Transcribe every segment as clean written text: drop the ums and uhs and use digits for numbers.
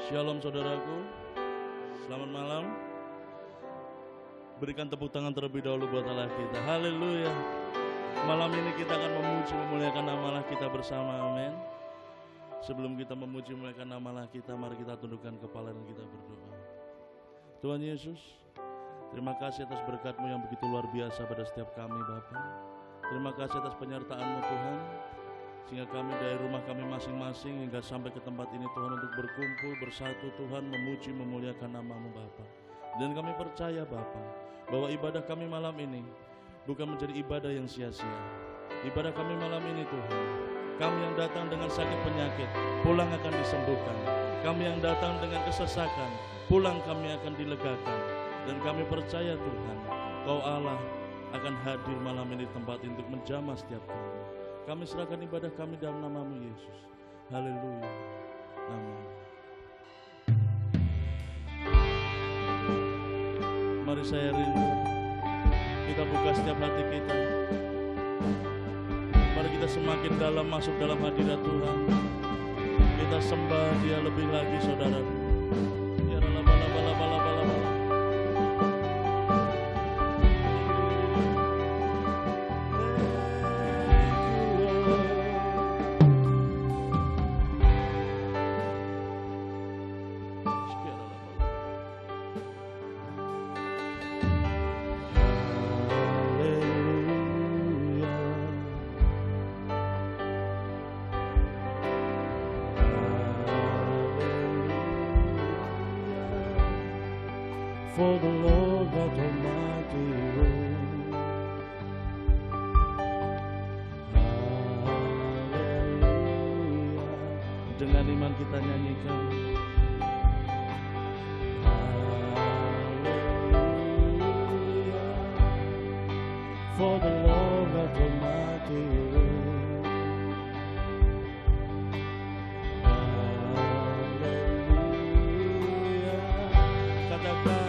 Shalom saudaraku, selamat malam. Berikan tepuk tangan terlebih dahulu buat Allah kita. Haleluya. Malam ini kita akan memuji memuliakan nama Allah kita bersama, amin. Sebelum kita memuji memuliakan nama Allah kita, mari kita tundukkan kepala dan kita berdoa. Tuhan Yesus, terima kasih atas berkat-Mu yang begitu luar biasa pada setiap kami Bapa. Terima kasih atas penyertaan-Mu Tuhan, sehingga kami dari rumah kami masing-masing hingga sampai ke tempat ini Tuhan untuk berkumpul bersatu Tuhan, memuji memuliakan nama-Mu Bapa. Dan kami percaya Bapa, bahwa ibadah kami malam ini bukan menjadi ibadah yang sia-sia. Ibadah kami malam ini Tuhan, kami yang datang dengan sakit penyakit, pulang akan disembuhkan. Kami yang datang dengan kesesakan, pulang kami akan dilegakan. Dan kami percaya Tuhan, Kau Allah akan hadir malam ini di tempat ini untuk menjamah setiap kami. Kami serahkan ibadah kami dalam nama-Mu Yesus. Haleluya. Amin. Mari saya rindu kita buka setiap hati kita. Mari kita semakin dalam masuk dalam hadirat Tuhan. Kita sembah Dia lebih lagi saudara. Ya bala bala bala bala bala bala. For the Lord God Almighty reigns. Haleluya. Dengan iman kita nyanyikan. Haleluya. For the Lord God Almighty reigns. Haleluya. Katakan.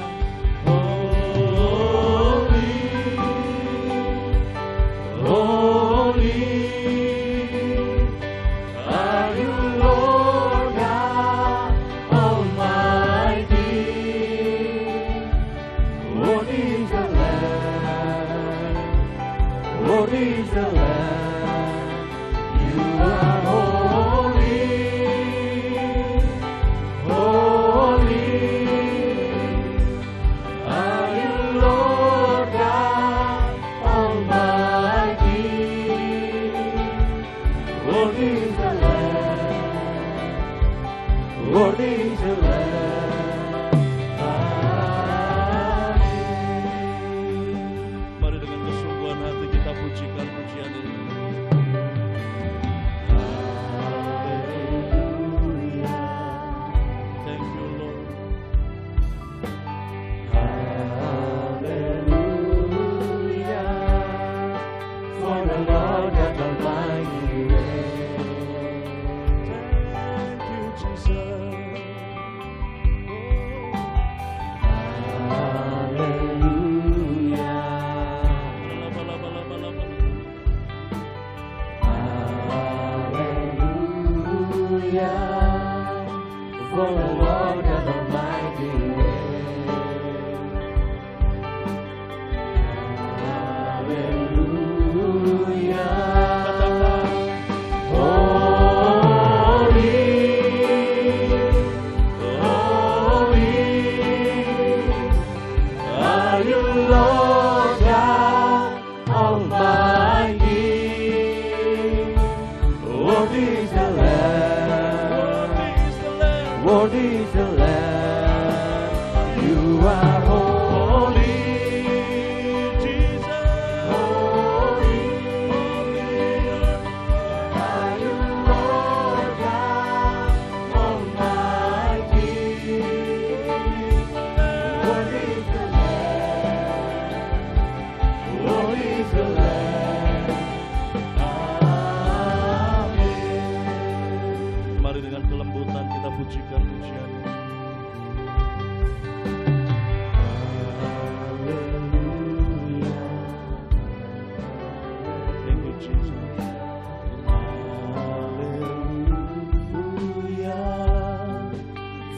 Worthy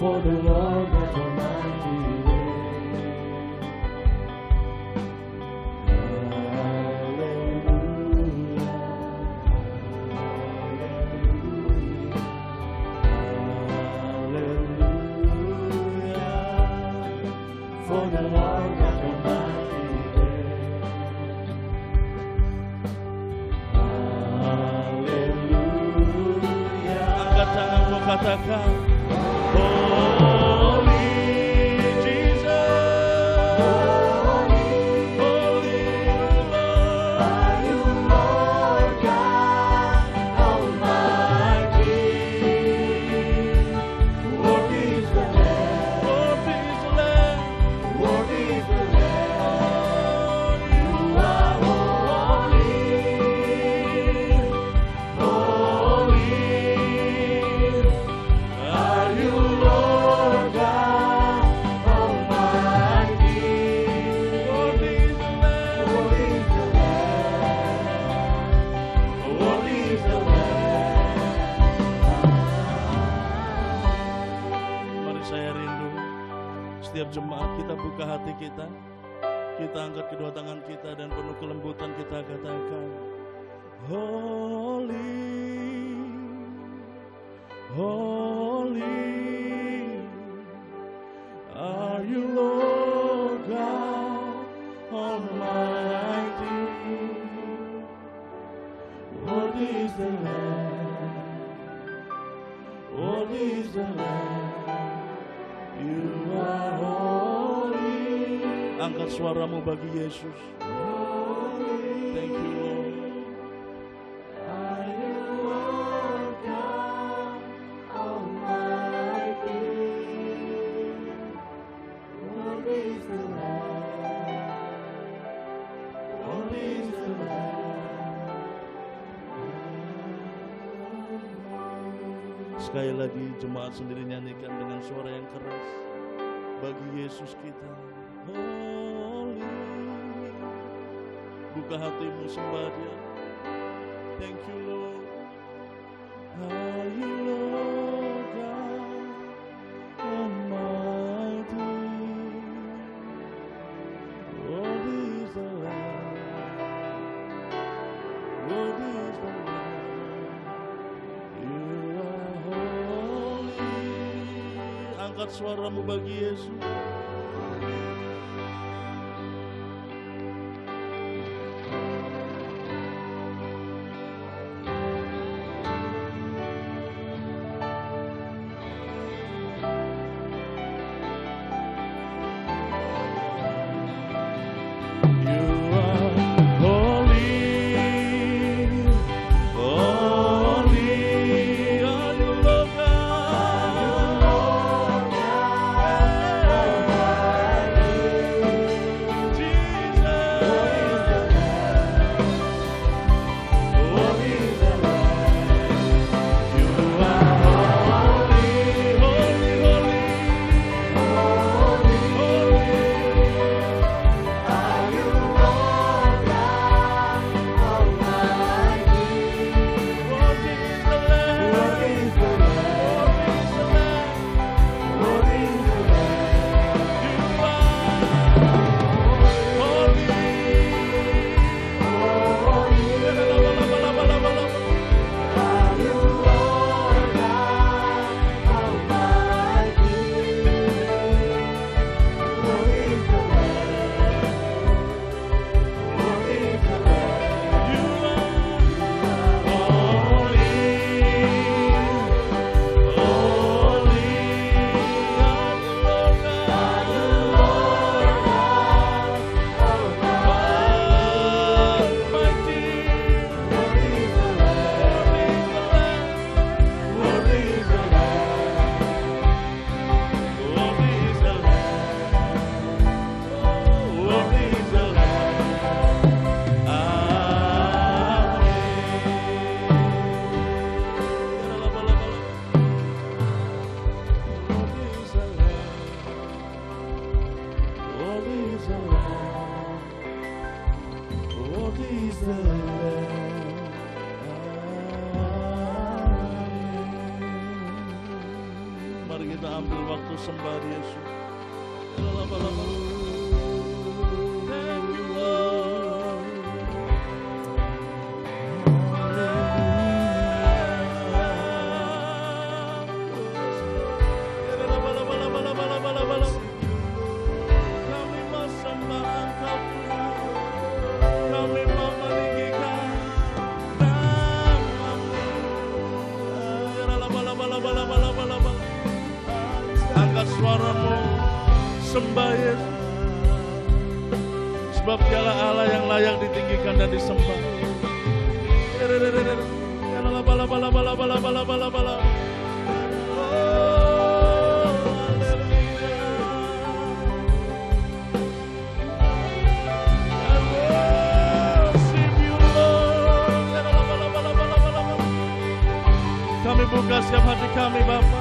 for the Lord God Almighty reigns. Hallelujah, hallelujah, hallelujah, for the Lord God Almighty reigns. Hallelujah. Angkat tanganmu, katakan, Holy Jesus, Holy Lord, Are you Lord God Almighty? Worthy is the Lamb, worthy is the Lamb. worthy is the Lamb. You are holy, holy. Are you Lord God Almighty? Worthy is the Lamb. Worthy is the Lamb, worthy is the Lamb. Mari saya rindu setiap jemaat kita buka hati kita angkat kedua tangan kita dan penuh kelembutan kita katakan, Holy, Holy, are you Lord God Almighty? Worthy is the Lamb, worthy is the Lamb. You are holy, Angkat suaramu bagi Yesus. holy. Thank you, Lord. Are you Lord God Almighty? Worthy is the Lamb, worthy is the Lamb. Sekali lagi jemaat sendiri nyanyikan dengan suara yang keras bagi Yesus kita. Holy, buka hatimu sembah Dia. Thank you Lord. Are you Lord God Almighty? Worthy is the Lamb, worthy is the Lamb. You are holy. Angkat suaramu bagi Yesus. You are holy, holy, are you Lord God? kita ambil waktu sembah Yesus. Thank you, Lord. Kami mau sembah Engkau Tuhan. Kami mau meninggikan nama-Mu. Angkat suaramu, sembah Yesus. Sebab Dialah Allah yang layak ditinggikan dan disembah. Kami buka setiap hati kami, Bapa.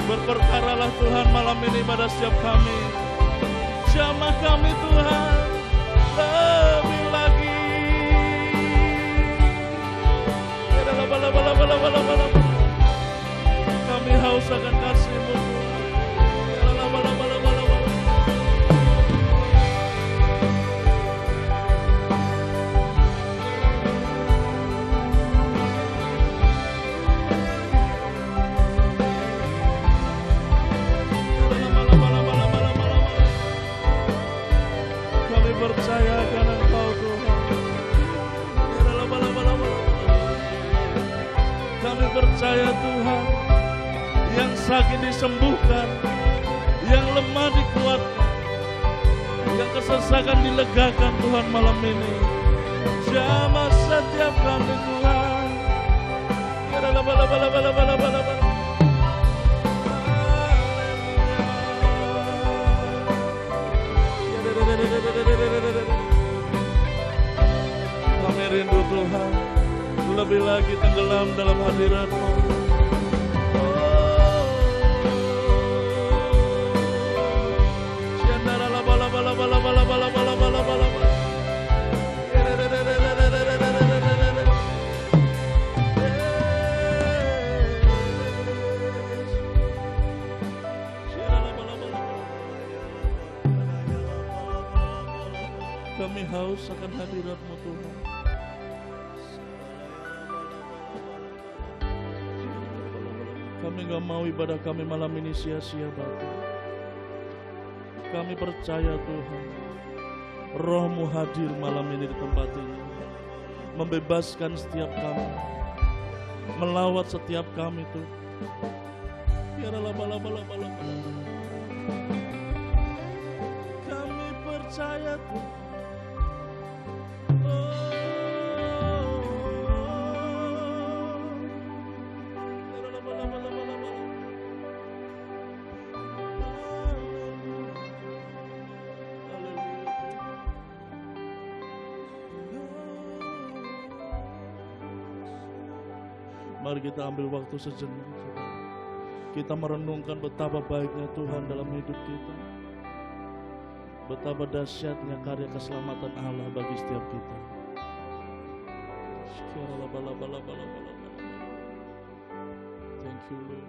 Berperkaralah Tuhan malam ini pada setiap kami. Jamah kami Tuhan lebih lagi. Kami haus akan kasih-Mu. Kami percaya karena Engkau Tuhan. Kami percaya Tuhan, yang sakit disembuhkan, yang lemah dikuatkan, yang kesesakan dilegakan Tuhan malam ini. Jamah setiap kami Tuhan. Kami rindu Tuhan, lebih lagi tenggelam dalam hadirat-Mu. Kami haus akan hadirat-Mu Tuhan. Kami gak mau ibadah kami malam ini sia-sia, Bapa. Kami percaya Tuhan, Roh-Mu hadir malam ini di tempat ini, membebaskan setiap kami, melawat setiap kami Tuhan. Kami percaya Tuhan. Mari kita ambil waktu sejenak. Kita merenungkan betapa baiknya Tuhan dalam hidup kita. Betapa dahsyatnya karya keselamatan Allah bagi setiap kita. Thank you, Lord.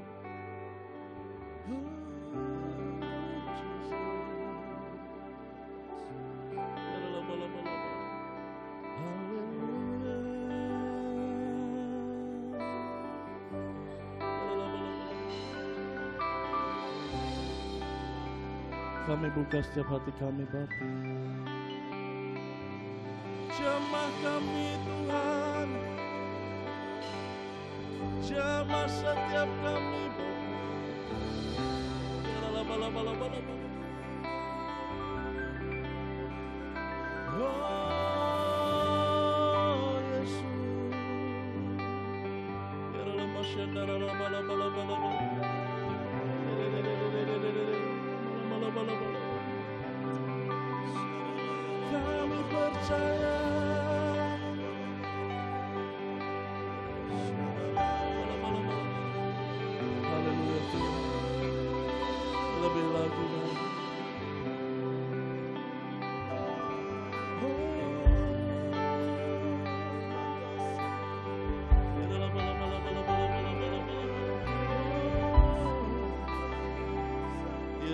Kami buka setiap hati kami, Bapa. Jamah kami Tuhan, jamah setiap kami, Bapa. Oh Yesus, kami percaya. Haleluya Tuhan. Lebih lagi Bapa.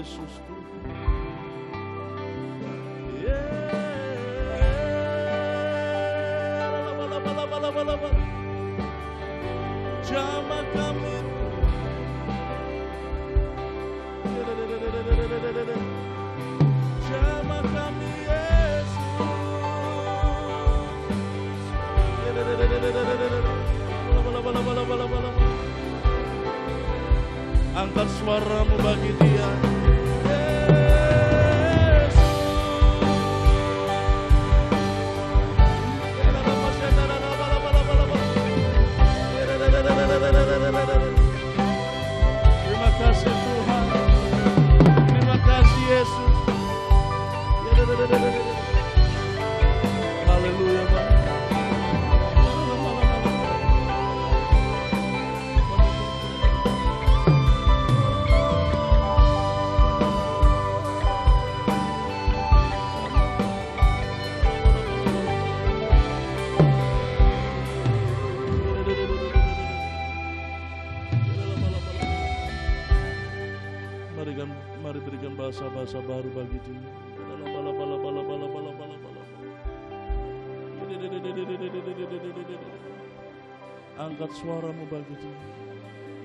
Yesus Tuhan. Jamah kami, jamah kami Yesus. Angkat suaramu bagi Dia. Terima kasih Tuhan. Terima kasih Yesus. Haleluya Bang. Mari berikan bahasa-bahasa baru bagi Dia. Angkat suaramu bagi Dia.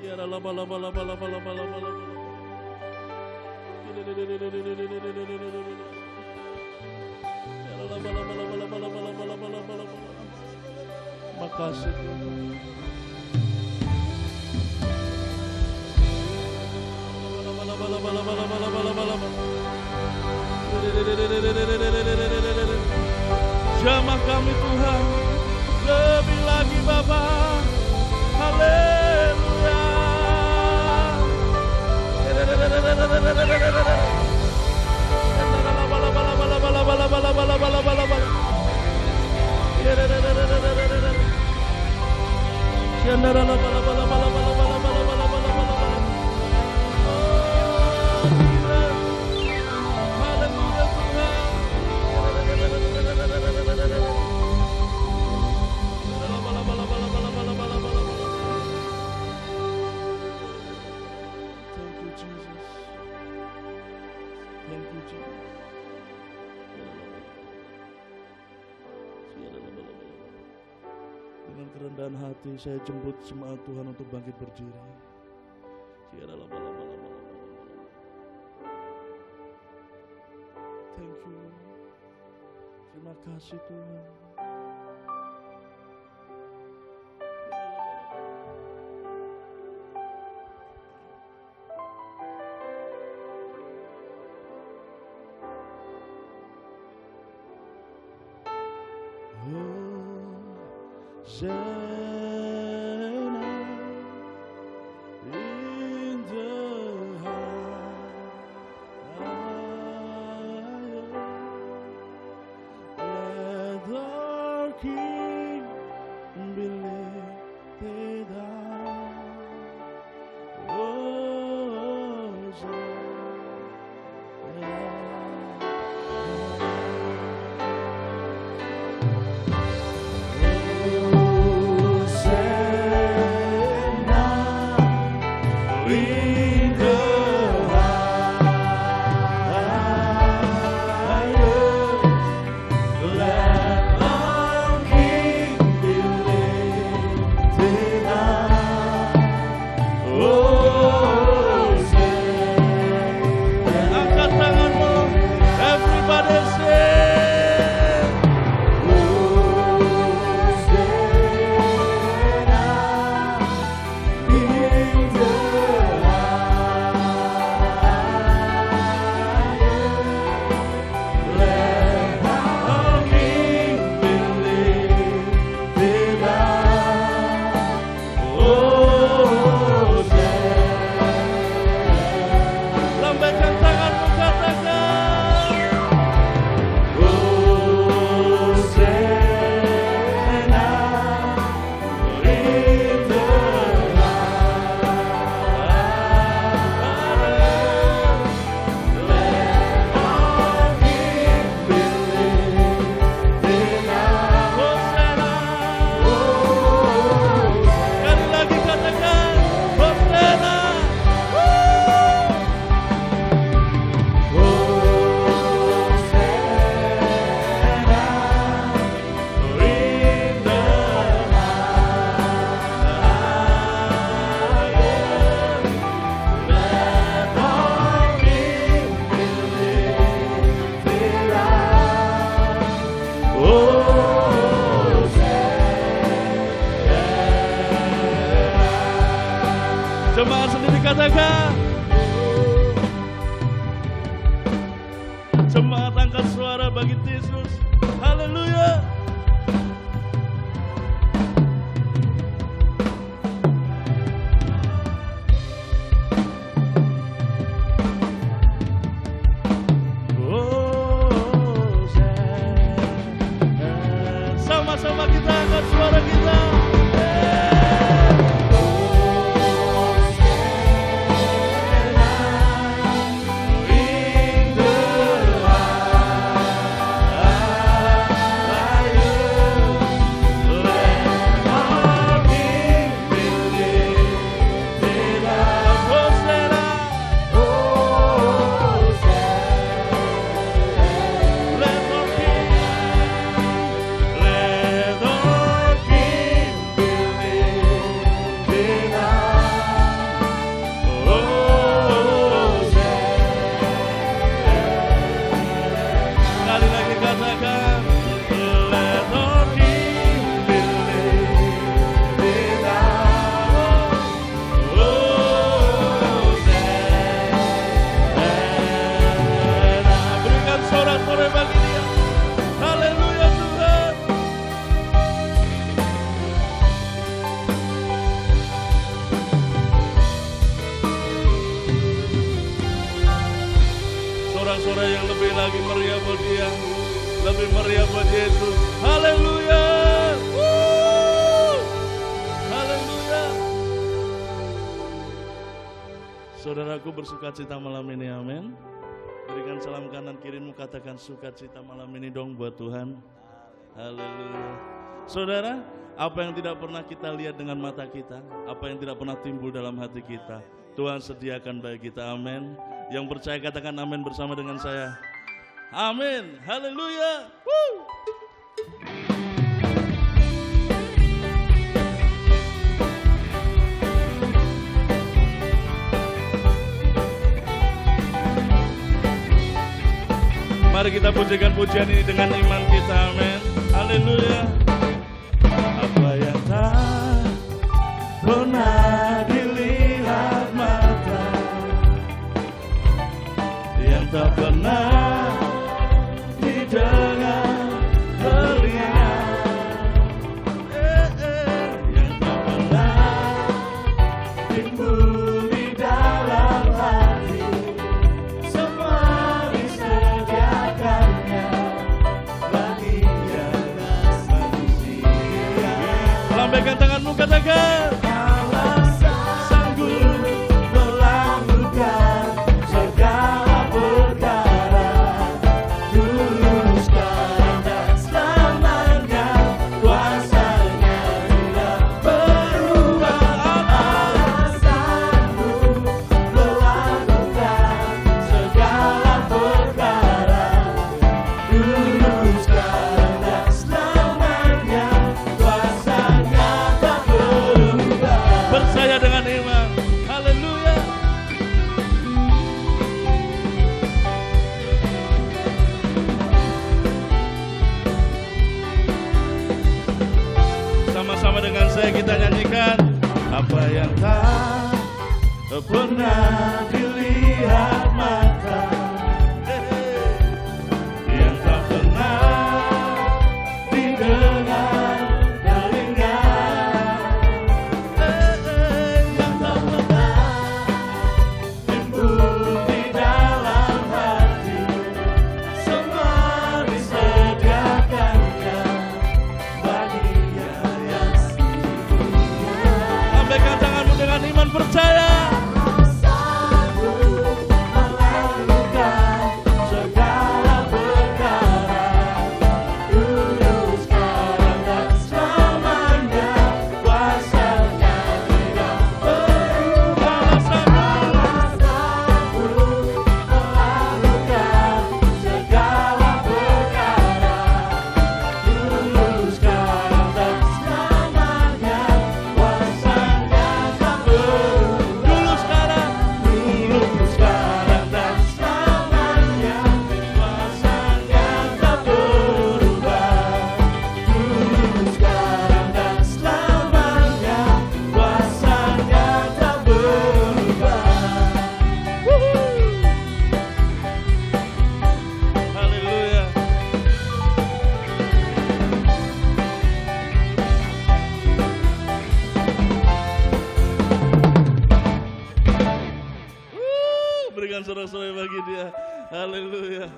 Ya makasih Tuhan. Jamah kami Tuhan, lebih lagi Bapa. Haleluya. Dengan kerendahan hati saya jemput jemaat Tuhan untuk bangkit berdiri. Thank you. Terima kasih Tuhan. In the let our King be lifted high. Yesus. Haleluya. Sama-sama kita angkat suara kita. Sorak-sorai yang lebih lagi meriah buat Dia, lebih meriah buat Yesus. Haleluya. Haleluya. Saudaraku bersukacita malam ini, amin. Berikan salam kanan kirimu, katakan sukacita malam ini dong buat Tuhan. Haleluya. Saudara, apa yang tidak pernah kita lihat dengan mata kita, apa yang tidak pernah timbul dalam hati kita, Tuhan sediakan bagi kita, amin. Yang percaya katakan amin bersama dengan saya. Amin. Haleluya. Mari kita pujikan pujian ini dengan iman kita, amin. Haleluya. Apa yang tak pernah dilihat mata, yang tak pernah didengar telinga, yang tak pernah timbul di dalam hati, semua disediakannya bagi yang manusia. Lambaikan tanganmu, katakan Allah sanggup melakukan segala perkara, luruskan dan selamanya kuasanya tidak berubah. Allah sanggup melakukan segala perkara, luruskan dan selamanya kuasanya tak berubah. Percaya dengan iman. Haleluya. Sama-sama dengan saya kita nyanyikan apa yang tak pernah dilihat mata, yang tak pernah didengar telinga, yang tak pernah timbul di dalam hati, semua disediakannya bagi yang setia. Lambaikan tanganmu dengan iman percaya. Haleluya.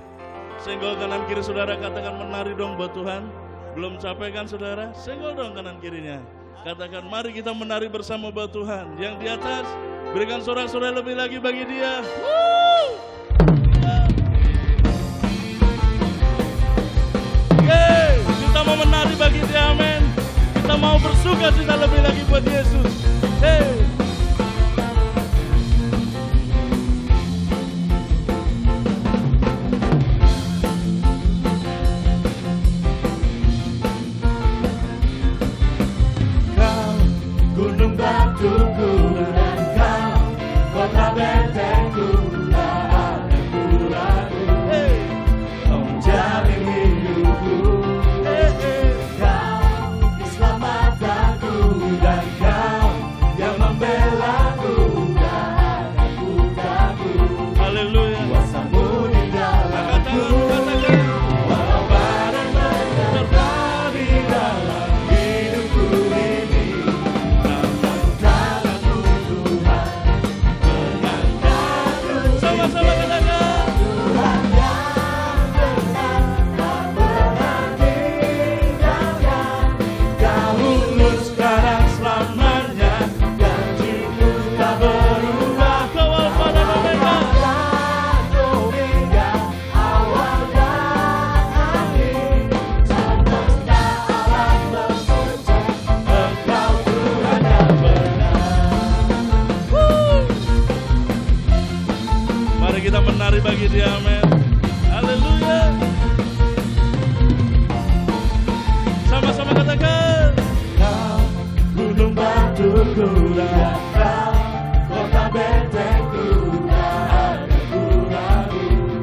Senggol kanan kiri saudara, katakan menari dong buat Tuhan. Belum capek kan saudara? Senggol dong kanan kirinya. Katakan mari kita menari bersama buat Tuhan. Yang di atas berikan sorak-sorai lebih lagi bagi Dia. Yeay, kita mau menari bagi Dia, amin. Kita mau bersuka cita lebih lagi buat Yesus. Hey. Bagi Dia, amin. Haleluya. Sama-sama katakan. Kau gunung batuku dan kau kota bentengku, tak ada ku ragu.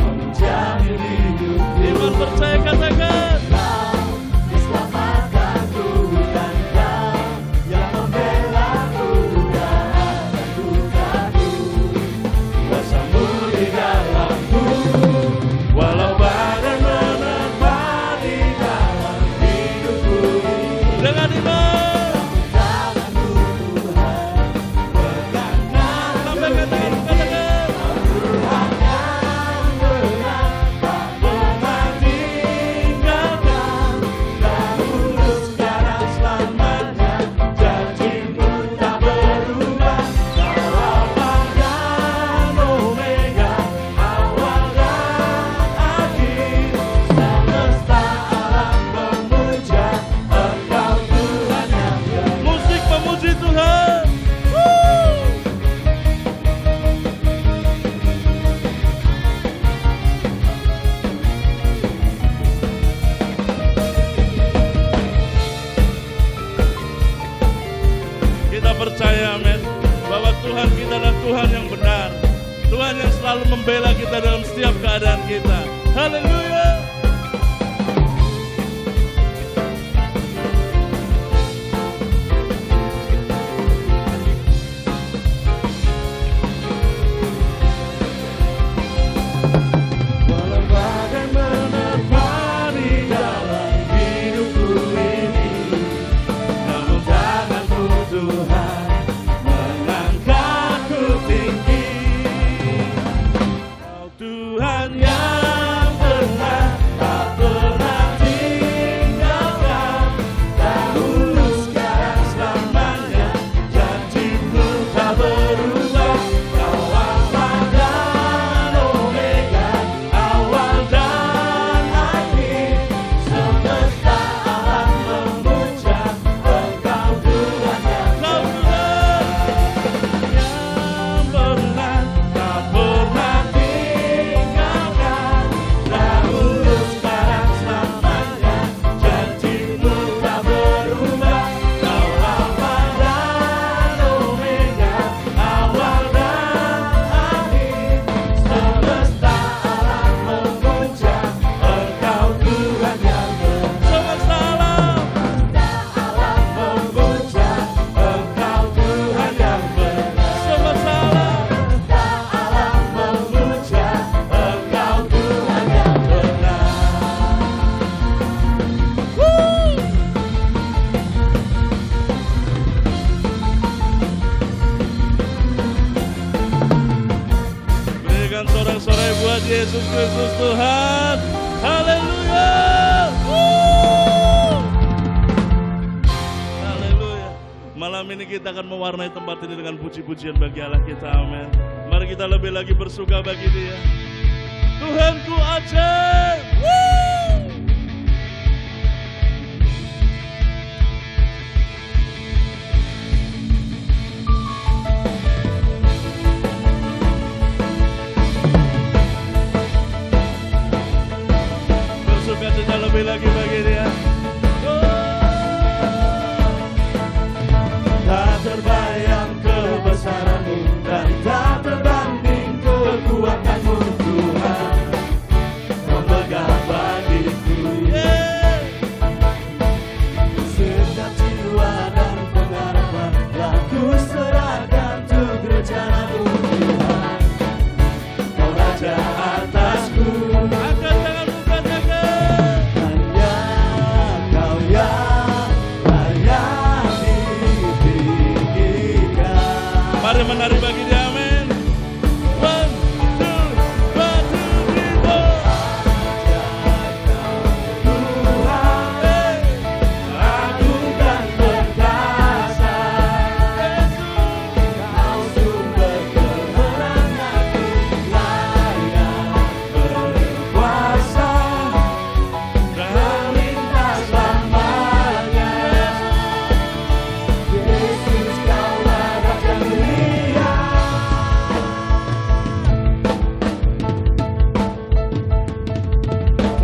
Kau menjadi hidupku. Iman percaya katakan. Kau diselamatkanku dan kau yang membelaku, tak ada ku ragu. Kuasamu di dalamku, walau badai menerpa di dalam hidupku. Dengan iman Tanganmu Tuhan, pegangkan sampai katakan. Tuhan yang benar, tak pernah tinggalkan. Dahulu sekarang selamanya, janjimu tak berubah. Kau Alfa dan Omega, awal dan akhir. Semesta alam memuja Engkau Tuhan yang benar. Musik memuji Tuhan. Kita percaya, amin, bahwa Tuhan kita adalah Tuhan yang benar. Tuhan yang selalu membela kita dalam setiap keadaan kita. Haleluya. Walau badai menerpa di dalam hidupku ini, namun tanganmu Tuhan mengangkatku tinggi. Kau Tuhan yang benar. ini kita akan mewarnai tempat ini dengan puji-pujian bagi Allah kita, amin. Mari kita lebih lagi bersuka bagi Dia. Tuhanku ajaib. Bersuka cita lebih lagi bagi Dia. Tak terbayang kebesaran-Mu dan tak terbanding kekuatan-Mu, Tuhan. Memegang bagiku, setiap jiwa dan pengharapan telah kuserahkan untuk rencana-Mu, Tuhan. Kau Raja atasku. Angkat tanganmu katakan, Hanya Kau yang layak ditinggikan. mari menari bagi Dia, amin. 1, 2, 3, 4. Tuhan, agung dan perkasa, Kau sumber kemenanganku, layak berkuasa, melintas lamanya. Yesus, Kaulah Raja mulia.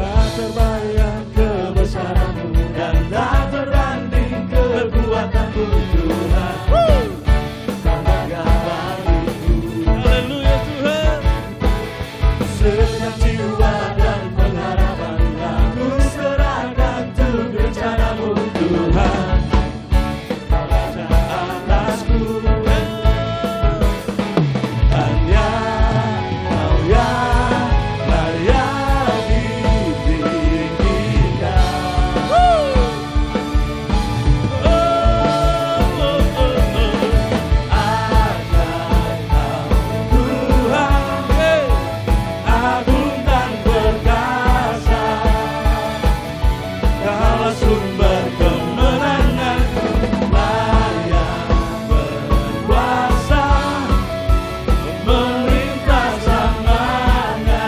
Tak terbayang kebesaran-Mu dan tak terbanding kekuatan-Mu, Tuhan. Kau megah bagiku, Haleluya Tuhan. setiap jiwa dan pengharapan aku serahkan untuk rencana-Mu, Tuhan. Kau Raja atasku. Hanya Kau yang layak ditinggikan. Tuhan, agung dan perkasa, Kaulah sumber kemenanganku, layak berkuasa, melintas zamana.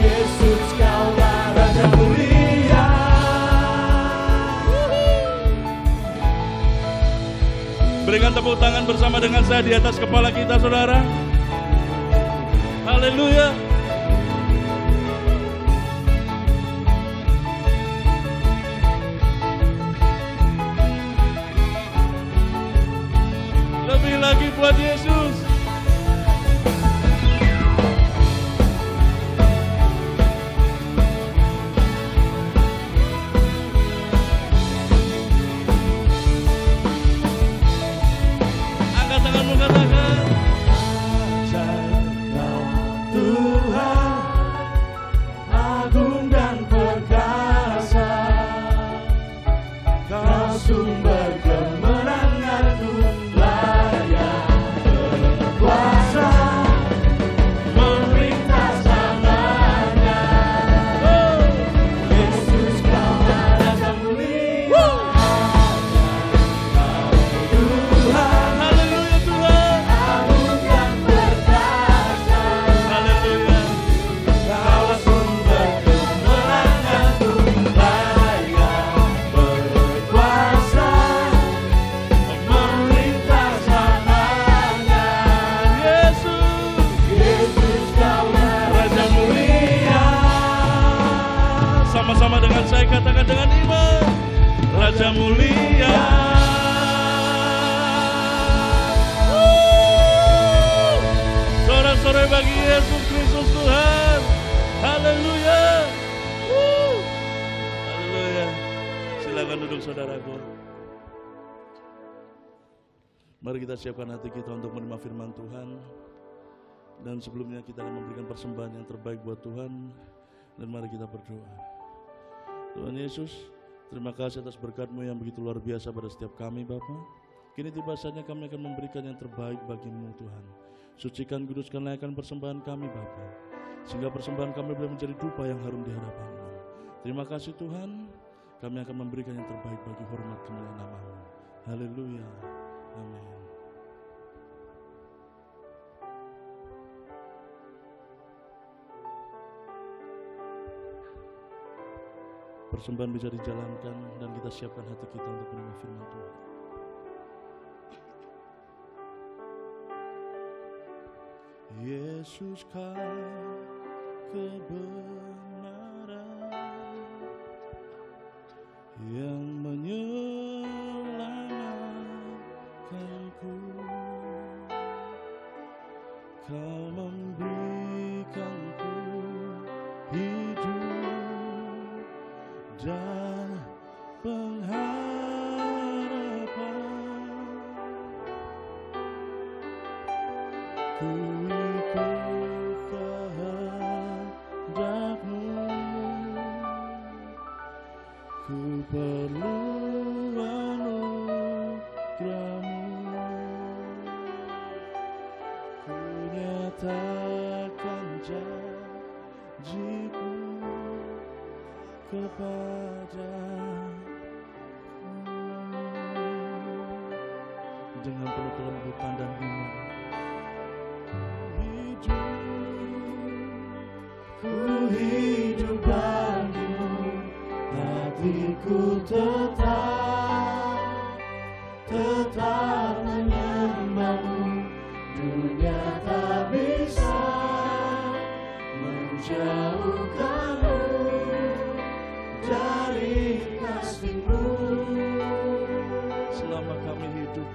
Yesus, Kaulah Raja mulia. Berikan tepuk tangan bersama dengan saya di atas kepala kita, saudara. Haleluya. Lebih lagi buat Yesus. Angkat tanganmu katakan, Tuhan, agung dan perkasa, Kau sumber kemenanganku, layak berkuasa, melintas zamana. Yesus, Kaulah Raja mulia. Tuhan, haleluya Tuhan. agung dan perkasa, Haleluya. Kaulah sumber kemenanganku, layak berkuasa, melintas zamana. Yesus, Kaulah Raja mulia. Sama-sama dengan saya katakan dengan iman, Raja mulia. Sorak-sorai bagi Yesus Kristus Tuhan. Haleluya. Haleluya. Silakan duduk saudaraku. Mari kita siapkan hati kita untuk menerima firman Tuhan. Dan sebelumnya kita akan memberikan persembahan yang terbaik buat Tuhan. Dan mari kita berdoa. Tuhan Yesus, terima kasih atas berkat-Mu yang begitu luar biasa pada setiap kami Bapa. Kini tiba saatnya kami akan memberikan yang terbaik bagi-Mu Tuhan. Sucikan, kuduskan, layakkan persembahan kami Bapa, sehingga persembahan kami boleh menjadi dupa yang harum di hadapan-Mu. Terima kasih Tuhan, kami akan memberikan yang terbaik bagi hormat kemuliaan nama-Mu. Haleluya. Amin. Persembahan bisa dijalankan dan kita siapkan hati kita untuk menerima firman Tuhan. Yesus kau kebenaran yang menyelamatkanku, kau memberikanku hidup dan pengharapan. Ku ikut kehendak-Mu, ku perlu anugerah-Mu. Ku nyatakan janji-Ku kepadamu dengan penuh kelembutan dan iman. Ku hidup bagimu, hatiku tetap menyembah-Mu. Dunia tak bisa menjauhkan-Mu dari kasih-Mu. Selama kami hidup,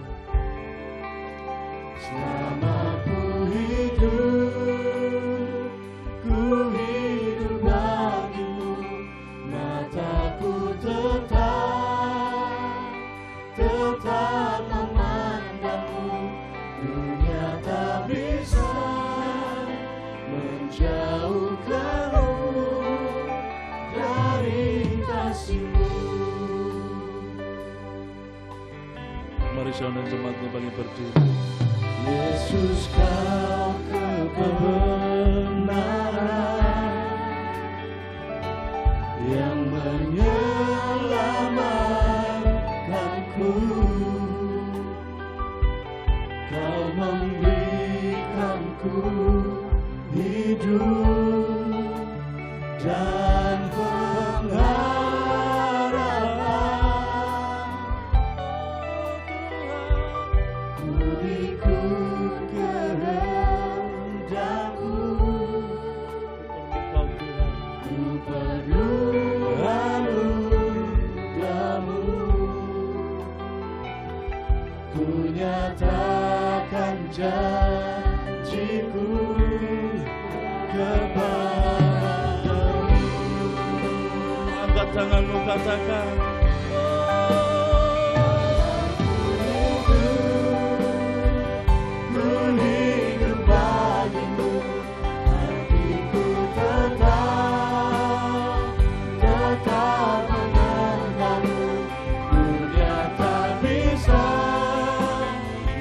selama ku hidup bagimu, mataku tetap memandang-Mu. Dunia tak bisa menjauhkan-Mu dari kasih-Mu. Mari saudara jemaat kembali berdiri. Yesus kau kebenaran yang menyelamatkanku, kau memberikanku hidup dan pengharapan. Ku ikut kehendak-Mu, ku perlu anugerah-Mu. Ku nyatakan janji-Ku kepadamu. Angkat tanganmu, katakan, ku hidup bagimu, hatiku tetap mengenal-Mu. Dunia tak bisa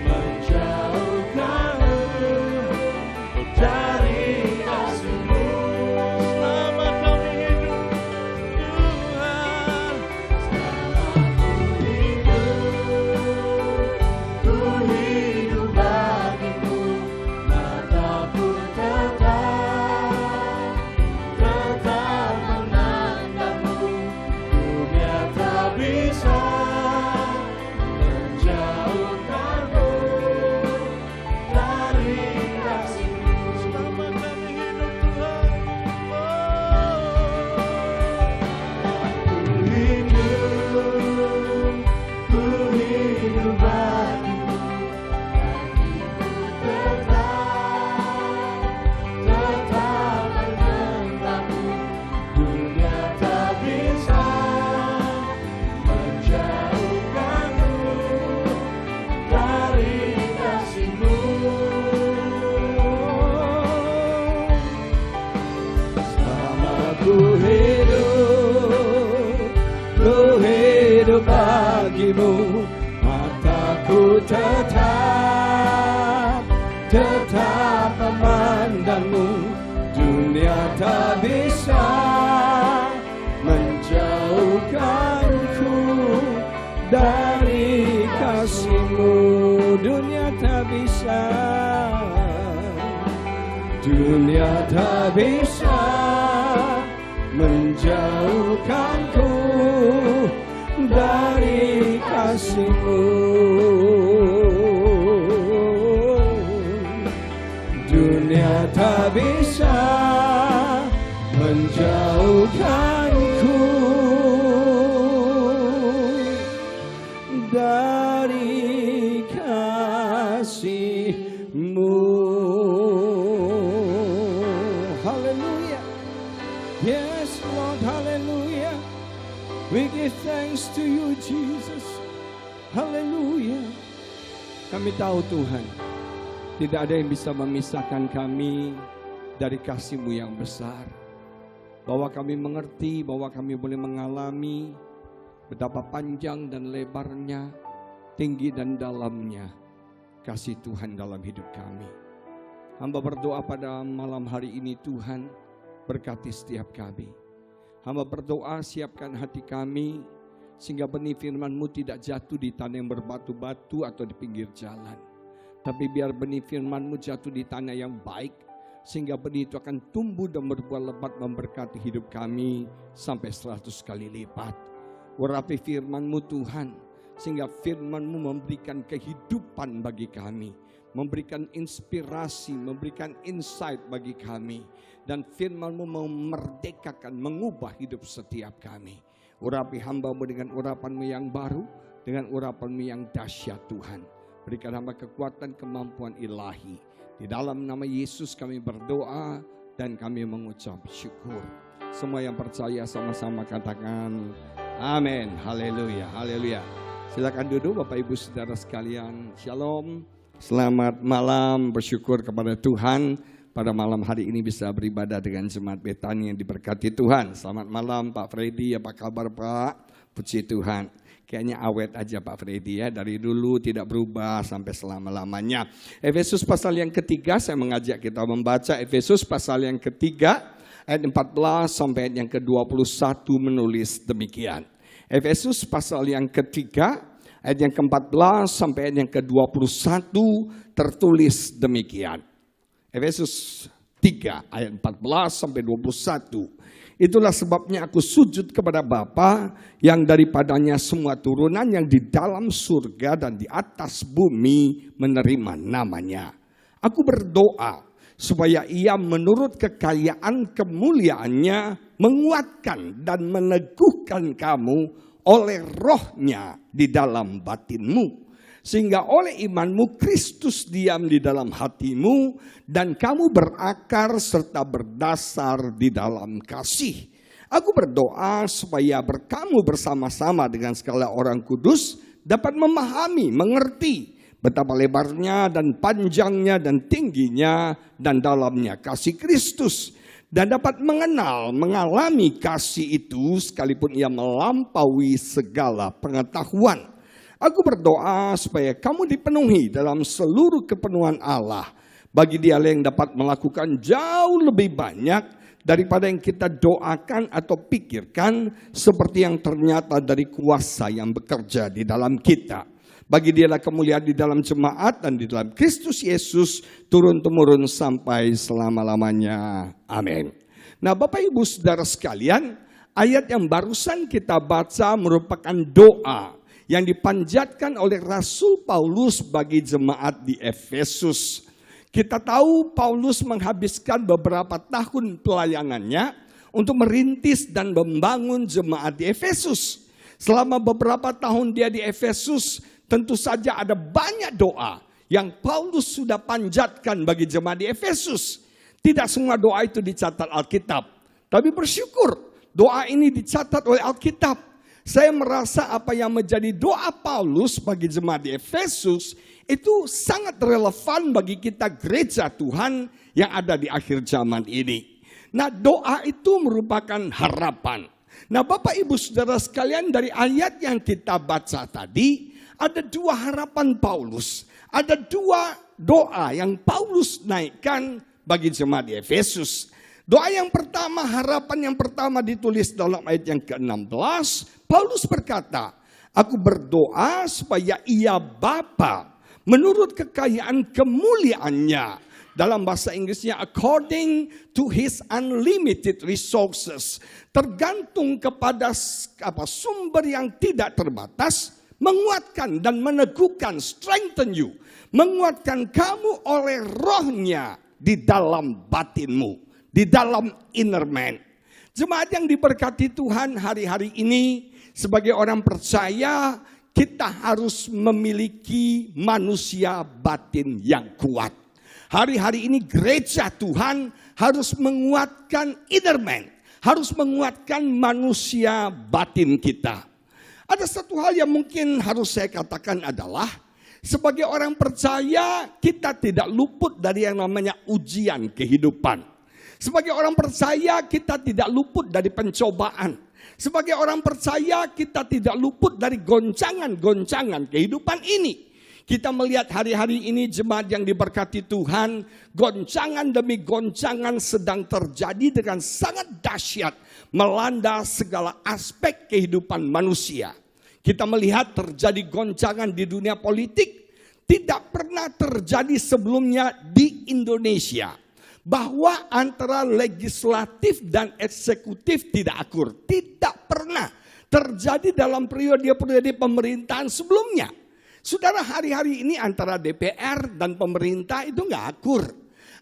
menjauhkan-Mu dari kasih-Mu. Selama kami hidup, Tuhan, bagimu, mataku tetap memandangmu. Dunia tak bisa menjauhkanku dari dunia tak bisa, dunia tak bisa menjauhkanku dari kasih-Mu. Dunia tak bisa menjauhkanku dari kasih-Mu. Hallelujah. Yes, Lord, hallelujah. We give thanks to you, Jesus. Hallelujah. Kami tahu Tuhan, tidak ada yang bisa memisahkan kami dari kasih-Mu yang besar. Bahwa kami mengerti, bahwa kami boleh mengalami betapa panjang dan lebarnya, tinggi dan dalamnya kasih Tuhan dalam hidup kami. Hamba berdoa pada malam hari ini, Tuhan, berkati setiap kami. Hamba berdoa, siapkan hati kami sehingga benih firman-Mu tidak jatuh di tanah yang berbatu-batu atau di pinggir jalan. Tapi biar benih firman-Mu jatuh di tanah yang baik, sehingga benih itu akan tumbuh dan berbuah lebat memberkati hidup kami sampai 100 kali lipat. Urapi firman-Mu Tuhan, sehingga firman-Mu memberikan kehidupan bagi kami, memberikan inspirasi, memberikan insight bagi kami. Dan firman-Mu memerdekakan, mengubah hidup setiap kami. Urapi hamba-Mu dengan urapan-Mu yang baru, dengan urapan-Mu yang dahsyat Tuhan. Berikan hamba kekuatan, kemampuan ilahi. Di dalam nama Yesus kami berdoa dan kami mengucap syukur. Semua yang percaya sama-sama katakan amin. Haleluya, haleluya. Silakan duduk Bapak Ibu Saudara sekalian. Shalom. Selamat malam, bersyukur kepada Tuhan. Pada malam hari ini bisa beribadah dengan jemaat Betani yang diberkati Tuhan. Selamat malam Pak Freddy, apa kabar Pak? Puji Tuhan. Kayaknya awet aja Pak Freddy ya, dari dulu tidak berubah sampai selama-lamanya. Efesus pasal yang ketiga, saya mengajak kita membaca Efesus pasal yang ketiga, ayat 14 sampai ayat yang ke-21 menulis demikian. Efesus pasal yang ketiga, ayat yang ke-14 sampai ayat yang ke-21 tertulis demikian. Efesus 3 ayat 14 sampai 21. Itulah sebabnya aku sujud kepada Bapa yang daripadanya semua turunan yang di dalam surga dan di atas bumi menerima namanya. Aku berdoa supaya Ia menurut kekayaan kemuliaannya menguatkan dan meneguhkan kamu oleh Roh-Nya di dalam batinmu. Sehingga oleh imanmu Kristus diam di dalam hatimu dan kamu berakar serta berdasar di dalam kasih. Aku berdoa supaya kamu bersama-sama dengan segala orang kudus dapat memahami, mengerti betapa lebarnya dan panjangnya dan tingginya dan dalamnya kasih Kristus. Dan dapat mengenal, mengalami kasih itu sekalipun ia melampaui segala pengetahuan. Aku berdoa supaya kamu dipenuhi dalam seluruh kepenuhan Allah. Bagi Dialah yang dapat melakukan jauh lebih banyak daripada yang kita doakan atau pikirkan, seperti yang ternyata dari kuasa yang bekerja di dalam kita. Bagi Dialah kemuliaan di dalam jemaat dan di dalam Kristus Yesus turun-temurun sampai selama-lamanya. Amin. Nah Bapak Ibu Saudara sekalian, ayat yang barusan kita baca merupakan doa yang dipanjatkan oleh Rasul Paulus bagi jemaat di Efesus. Kita tahu Paulus menghabiskan beberapa tahun pelayanannya untuk merintis dan membangun jemaat di Efesus. Selama beberapa tahun dia di Efesus, tentu saja ada banyak doa yang Paulus sudah panjatkan bagi jemaat di Efesus. Tidak semua doa itu dicatat Alkitab, tapi bersyukur doa ini dicatat oleh Alkitab. Saya merasa apa yang menjadi doa Paulus bagi jemaat di Efesus itu sangat relevan bagi kita gereja Tuhan yang ada di akhir zaman ini. Nah doa itu merupakan harapan. Nah Bapak Ibu Saudara sekalian, dari ayat yang kita baca tadi ada dua harapan Paulus. Ada dua doa yang Paulus naikkan bagi jemaat di Efesus. Doa yang pertama, harapan yang pertama ditulis dalam ayat yang ke-16. Paulus berkata, aku berdoa supaya Ia Bapa menurut kekayaan kemuliaannya. Dalam bahasa Inggrisnya, according to his unlimited resources. Tergantung kepada sumber yang tidak terbatas, menguatkan dan meneguhkan, strengthen you. Menguatkan kamu oleh rohnya di dalam batinmu, di dalam inner man. Jemaat yang diberkati Tuhan hari-hari ini, sebagai orang percaya, kita harus memiliki manusia batin yang kuat. Hari-hari ini gereja Tuhan harus menguatkan inner man, harus menguatkan manusia batin kita. Ada satu hal yang mungkin harus saya katakan adalah, sebagai orang percaya kita tidak luput dari yang namanya ujian kehidupan. Sebagai orang percaya kita tidak luput dari pencobaan. Sebagai orang percaya kita tidak luput dari goncangan-goncangan kehidupan ini. Kita melihat hari-hari ini jemaat yang diberkati Tuhan, goncangan demi goncangan sedang terjadi dengan sangat dahsyat, melanda segala aspek kehidupan manusia. Kita melihat terjadi goncangan di dunia politik, tidak pernah terjadi sebelumnya di Indonesia. Bahwa antara legislatif dan eksekutif tidak akur. Tidak pernah terjadi dalam periode-periode pemerintahan sebelumnya. Saudara, hari-hari ini antara DPR dan pemerintah itu nggak akur.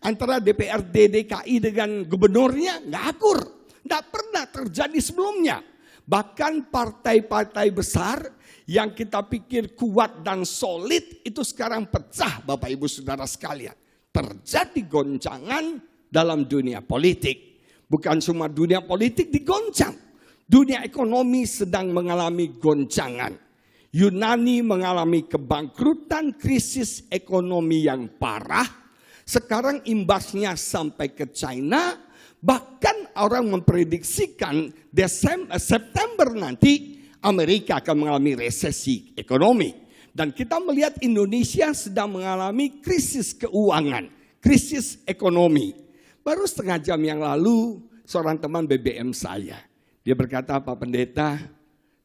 Antara DPRD DKI dengan gubernurnya nggak akur. Nggak pernah terjadi sebelumnya. Bahkan partai-partai besar yang kita pikir kuat dan solid itu sekarang pecah, Bapak Ibu Saudara sekalian. Terjadi goncangan dalam dunia politik. Bukan cuma dunia politik digoncang. Dunia ekonomi sedang mengalami goncangan. Yunani mengalami kebangkrutan, krisis ekonomi yang parah. Sekarang imbasnya sampai ke China. Bahkan orang memprediksikan September nanti Amerika akan mengalami resesi ekonomi. Dan kita melihat Indonesia sedang mengalami krisis keuangan, krisis ekonomi. Baru setengah jam yang lalu seorang teman BBM saya. Dia berkata, Pak Pendeta,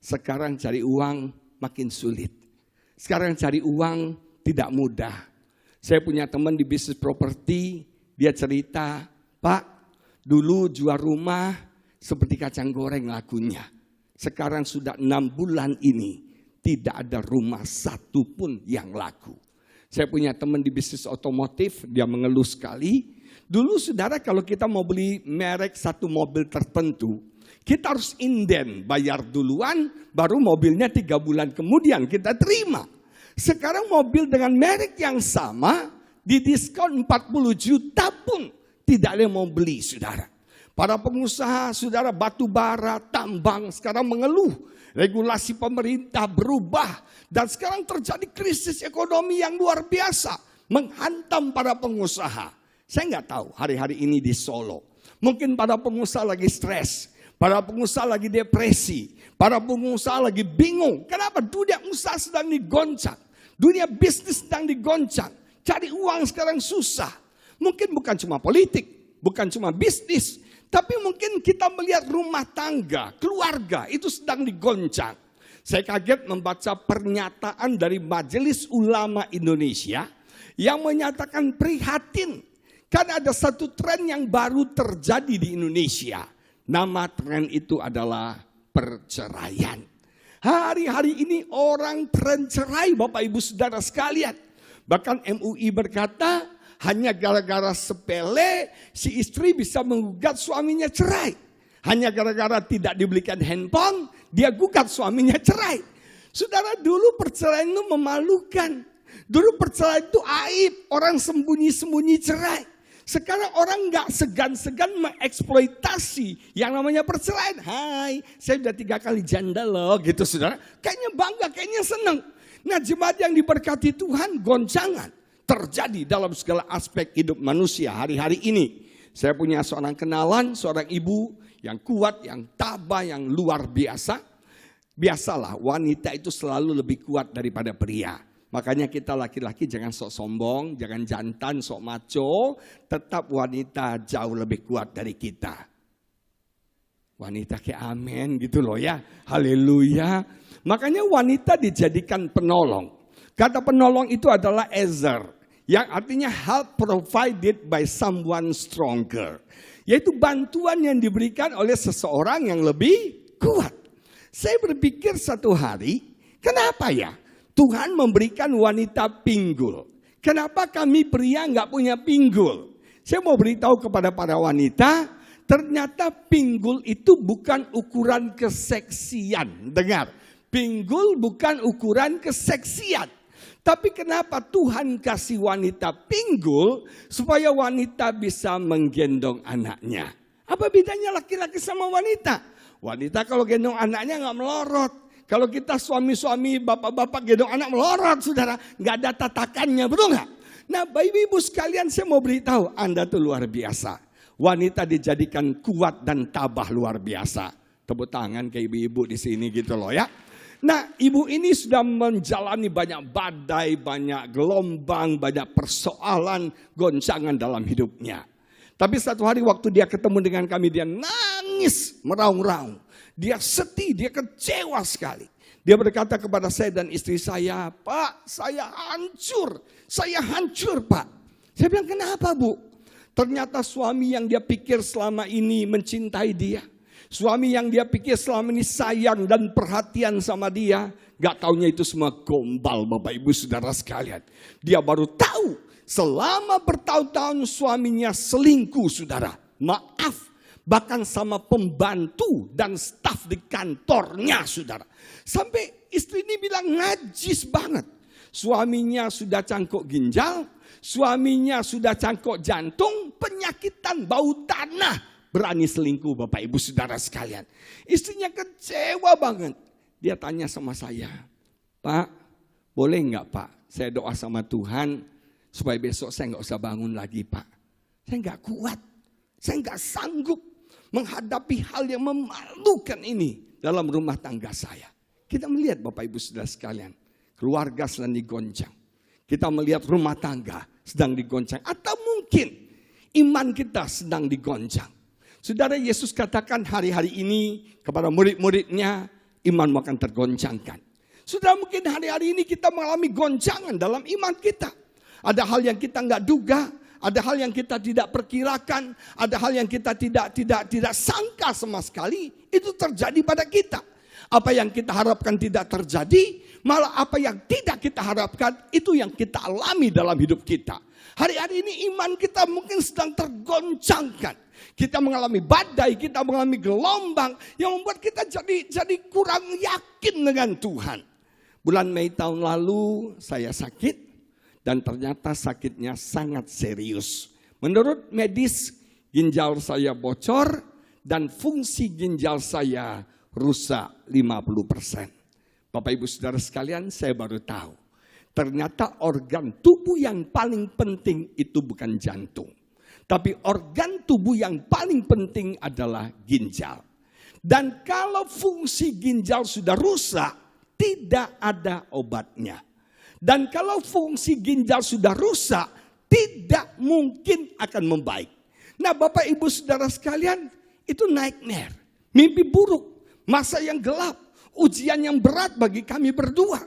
sekarang cari uang makin sulit. Sekarang cari uang tidak mudah. Saya punya teman di bisnis properti, dia cerita, Pak, dulu jual rumah seperti kacang goreng lakunya. Sekarang sudah 6 bulan ini tidak ada rumah satu pun yang laku. Saya punya teman di bisnis otomotif, dia mengeluh sekali. Dulu saudara kalau kita mau beli merek satu mobil tertentu, kita harus inden, bayar duluan, baru mobilnya 3 bulan kemudian kita terima. Sekarang mobil dengan merek yang sama, didiskon 40 juta pun tidak ada yang mau beli saudara. Para pengusaha saudara batu bara, tambang sekarang mengeluh. Regulasi pemerintah berubah. Dan sekarang terjadi krisis ekonomi yang luar biasa. Menghantam para pengusaha. Saya nggak tahu hari-hari ini di Solo. Mungkin para pengusaha lagi stres. Para pengusaha lagi depresi. Para pengusaha lagi bingung. Kenapa? Dunia usaha sedang digoncang. Dunia bisnis sedang digoncang. Cari uang sekarang susah. Mungkin bukan cuma politik. Bukan cuma bisnis. Tapi mungkin kita melihat rumah tangga, keluarga itu sedang digoncang. Saya kaget membaca pernyataan dari Majelis Ulama Indonesia yang menyatakan prihatin. Karena ada satu tren yang baru terjadi di Indonesia. Nama tren itu adalah perceraian. Hari-hari ini orang tren cerai Bapak Ibu Saudara sekalian. Bahkan MUI berkata hanya gara-gara sepele si istri bisa menggugat suaminya cerai. Hanya gara-gara tidak dibelikan handphone dia gugat suaminya cerai. Saudara, dulu perceraian itu memalukan. Dulu perceraian itu aib, orang sembunyi-sembunyi cerai. Sekarang orang nggak segan-segan mengeksploitasi yang namanya perceraian. Hai, saya sudah 3 kali janda loh gitu saudara. Kayaknya bangga, kayaknya senang. Nah jemaat yang diberkati Tuhan, goncangan terjadi dalam segala aspek hidup manusia hari-hari ini. Saya punya seorang kenalan, seorang ibu yang kuat, yang tabah, yang luar biasa. Biasalah wanita itu selalu lebih kuat daripada pria. Makanya kita laki-laki jangan sok sombong, jangan jantan, sok maco. Tetap wanita jauh lebih kuat dari kita. Wanita kayak amin gitu loh ya. Haleluya. Makanya wanita dijadikan penolong. Kata penolong itu adalah ezer, yang artinya help provided by someone stronger. Yaitu bantuan yang diberikan oleh seseorang yang lebih kuat. Saya berpikir satu hari, kenapa ya Tuhan memberikan wanita pinggul? Kenapa kami pria nggak punya pinggul? Saya mau beritahu kepada para wanita, ternyata pinggul itu bukan ukuran keseksian. Dengar, pinggul bukan ukuran keseksian. Tapi kenapa Tuhan kasih wanita pinggul supaya wanita bisa menggendong anaknya? Apa bedanya laki-laki sama wanita? Wanita kalau gendong anaknya nggak melorot. Kalau kita suami-suami, bapak-bapak gendong anak melorot, saudara. Nggak ada tatakannya, betul nggak? Nah, Bapak Ibu sekalian, saya mau beritahu, Anda tuh luar biasa. Wanita dijadikan kuat dan tabah luar biasa. Tepuk tangan ke ibu-ibu di sini gitu loh ya. Nah, ibu ini sudah menjalani banyak badai, banyak gelombang, banyak persoalan, goncangan dalam hidupnya. Tapi satu hari waktu dia ketemu dengan kami, dia nangis meraung-raung. Dia sedih, dia kecewa sekali. Dia berkata kepada saya dan istri saya, "Pak, saya hancur Pak." Saya bilang, "Kenapa Bu?" Ternyata suami yang dia pikir selama ini mencintai dia, suami yang dia pikir selama ini sayang dan perhatian sama dia, gak taunya itu semua gombal Bapak Ibu Saudara sekalian. Dia baru tahu selama bertahun-tahun suaminya selingkuh saudara. Maaf, bahkan sama pembantu dan staf di kantornya saudara. Sampai istri ini bilang najis banget. Suaminya sudah cangkok ginjal, suaminya sudah cangkok jantung, penyakitan, bau tanah. Berani selingkuh Bapak Ibu Saudara sekalian. Istrinya kecewa banget. Dia tanya sama saya, "Pak, boleh nggak Pak? Saya doa sama Tuhan supaya besok saya nggak usah bangun lagi Pak. Saya nggak kuat, saya nggak sanggup menghadapi hal yang memalukan ini dalam rumah tangga saya." Kita melihat Bapak Ibu Saudara sekalian, keluarga sedang digoncang. Kita melihat rumah tangga sedang digoncang. Atau mungkin iman kita sedang digoncang. Saudara, Yesus katakan hari-hari ini kepada murid-muridnya, imanmu akan tergoncangkan. Saudara, mungkin hari-hari ini kita mengalami goncangan dalam iman kita. Ada hal yang kita nggak duga, ada hal yang kita tidak perkirakan, ada hal yang kita tidak sangka sama sekali, itu terjadi pada kita. Apa yang kita harapkan tidak terjadi, malah apa yang tidak kita harapkan, itu yang kita alami dalam hidup kita. Hari-hari ini iman kita mungkin sedang tergoncangkan. Kita mengalami badai, kita mengalami gelombang yang membuat kita jadi kurang yakin dengan Tuhan. Bulan Mei tahun lalu saya sakit dan ternyata sakitnya sangat serius. Menurut medis, ginjal saya bocor dan fungsi ginjal saya rusak 50%. Bapak Ibu Saudara sekalian, saya baru tahu. Ternyata organ tubuh yang paling penting itu bukan jantung. Tapi organ tubuh yang paling penting adalah ginjal. Dan kalau fungsi ginjal sudah rusak, tidak ada obatnya. Dan kalau fungsi ginjal sudah rusak, tidak mungkin akan membaik. Nah Bapak Ibu Saudara sekalian, itu nightmare, mimpi buruk, masa yang gelap, ujian yang berat bagi kami berdua.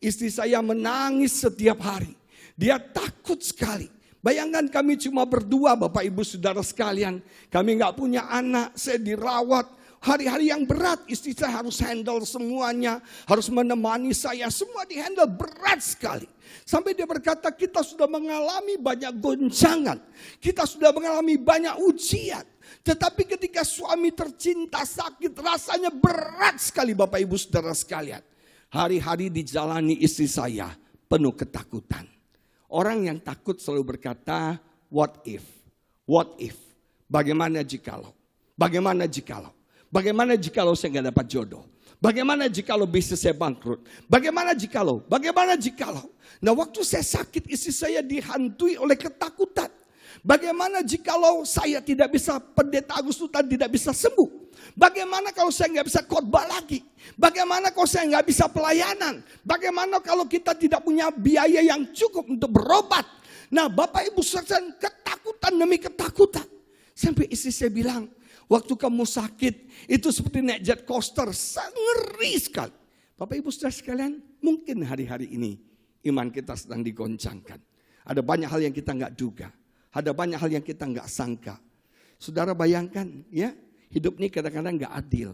Istri saya menangis setiap hari, dia takut sekali. Bayangkan kami cuma berdua Bapak Ibu Saudara sekalian. Kami nggak punya anak, saya dirawat. Hari-hari yang berat, istri saya harus handle semuanya. Harus menemani saya, semua dihandle berat sekali. Sampai dia berkata, kita sudah mengalami banyak goncangan. Kita sudah mengalami banyak ujian. Tetapi ketika suami tercinta sakit, rasanya berat sekali Bapak Ibu Saudara sekalian. Hari-hari dijalani istri saya penuh ketakutan. Orang yang takut selalu berkata, what if? What if? Bagaimana jikalau? Bagaimana jikalau? Bagaimana jikalau saya nggak dapat jodoh? Bagaimana jikalau bisnis saya bangkrut? Bagaimana jikalau? Bagaimana jikalau? Nah waktu saya sakit, istri saya dihantui oleh ketakutan. Bagaimana jikalau saya tidak bisa, pendeta Agustusan tidak bisa sembuh? Bagaimana kalau saya nggak bisa khotbah lagi? Bagaimana kalau saya nggak bisa pelayanan? Bagaimana kalau kita tidak punya biaya yang cukup untuk berobat? Nah Bapak Ibu sekalian, ketakutan demi ketakutan. Sampai istri saya bilang, waktu kamu sakit itu seperti naik jet coaster, ngeri sekali. Bapak Ibu saudara sekalian, mungkin hari-hari ini iman kita sedang digoncangkan. Ada banyak hal yang kita nggak duga. Ada banyak hal yang kita nggak sangka. Saudara bayangkan ya, hidup ini kadang-kadang nggak adil.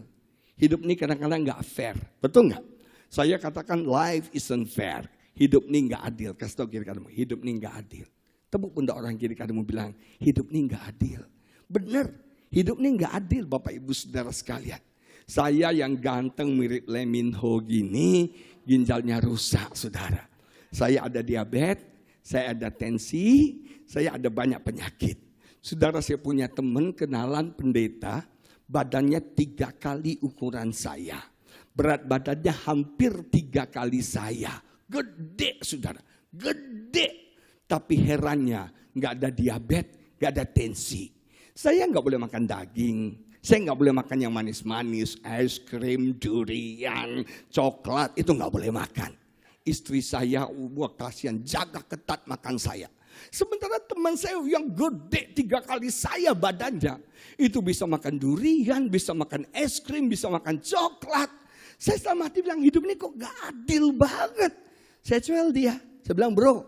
Hidup ini kadang-kadang nggak fair. Betul nggak? Saya katakan life isn't fair. Hidup ini nggak adil. Kasih tahu kiri kamu, hidup ini nggak adil. Tepuk pundak orang kiri kamu bilang, hidup ini nggak adil. Benar, hidup ini nggak adil Bapak Ibu Saudara sekalian. Saya yang ganteng mirip Lee Min Ho gini, ginjalnya rusak saudara. Saya ada diabetes, saya ada tensi, saya ada banyak penyakit. Saudara, saya punya teman kenalan pendeta, badannya 3 kali ukuran saya. Berat badannya hampir 3 kali saya. Gede saudara, gede. Tapi herannya nggak ada diabetes, nggak ada tensi. Saya nggak boleh makan daging. Saya nggak boleh makan yang manis-manis, es krim, durian, coklat, itu nggak boleh makan. Istri saya, wah kasihan, jaga ketat makan saya. Sementara teman saya yang gede 3 kali saya badannya, itu bisa makan durian, bisa makan es krim, bisa makan coklat. Saya sama hati bilang, hidup ini kok gak adil banget. Saya cuel dia, saya bilang, bro,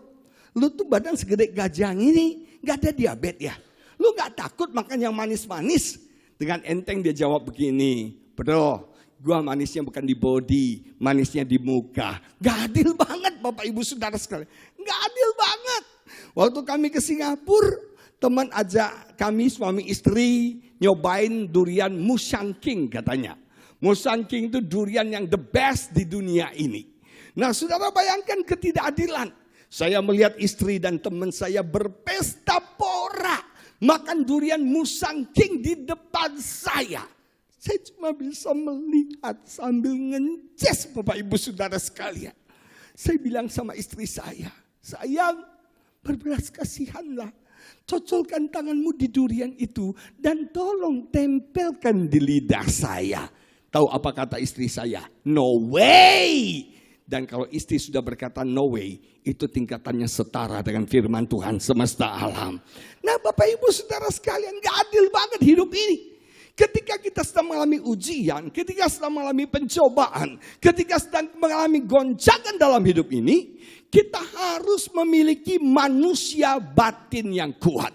lu tuh badan segede gajah ini, gak ada diabetes ya? Lu gak takut makan yang manis-manis? Dengan enteng dia jawab begini, bro, gua manisnya bukan di body, manisnya di muka. Gak adil banget Bapak Ibu Saudara sekalian. Gak adil banget. Waktu kami ke Singapura, teman ajak kami suami istri nyobain durian Musang King katanya. Musang King itu durian yang the best di dunia ini. Nah saudara bayangkan ketidakadilan. Saya melihat istri dan teman saya berpesta pora. Makan durian Musang King di depan saya. Saya cuma bisa melihat sambil ngences Bapak Ibu Saudara sekalian. Saya bilang sama istri saya, sayang berbelas kasihanlah. Cocolkan tanganmu di durian itu dan tolong tempelkan di lidah saya. Tahu apa kata istri saya? No way. Dan kalau istri sudah berkata no way, itu tingkatannya setara dengan firman Tuhan semesta alam. Nah Bapak Ibu Saudara sekalian, gak adil banget hidup ini. Ketika kita sedang mengalami ujian, ketika sedang mengalami pencobaan, ketika sedang mengalami goncangan dalam hidup ini, kita harus memiliki manusia batin yang kuat.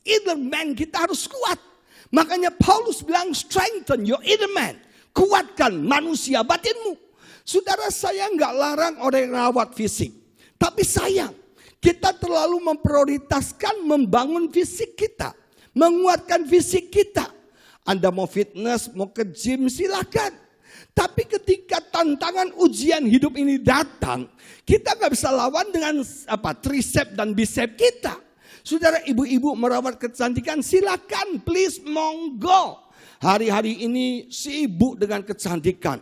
Inner man kita harus kuat. Makanya Paulus bilang strengthen your inner man. Kuatkan manusia batinmu. Saudara, saya nggak larang orang yang rawat fisik. Tapi sayang, kita terlalu memprioritaskan membangun fisik kita. Menguatkan fisik kita. Anda mau fitness, mau ke gym silakan. Tapi ketika tantangan ujian hidup ini datang, kita nggak bisa lawan dengan tricep dan bicep kita. Saudara, ibu-ibu merawat kecantikan silakan, please, monggo. Hari-hari ini sibuk dengan kecantikan.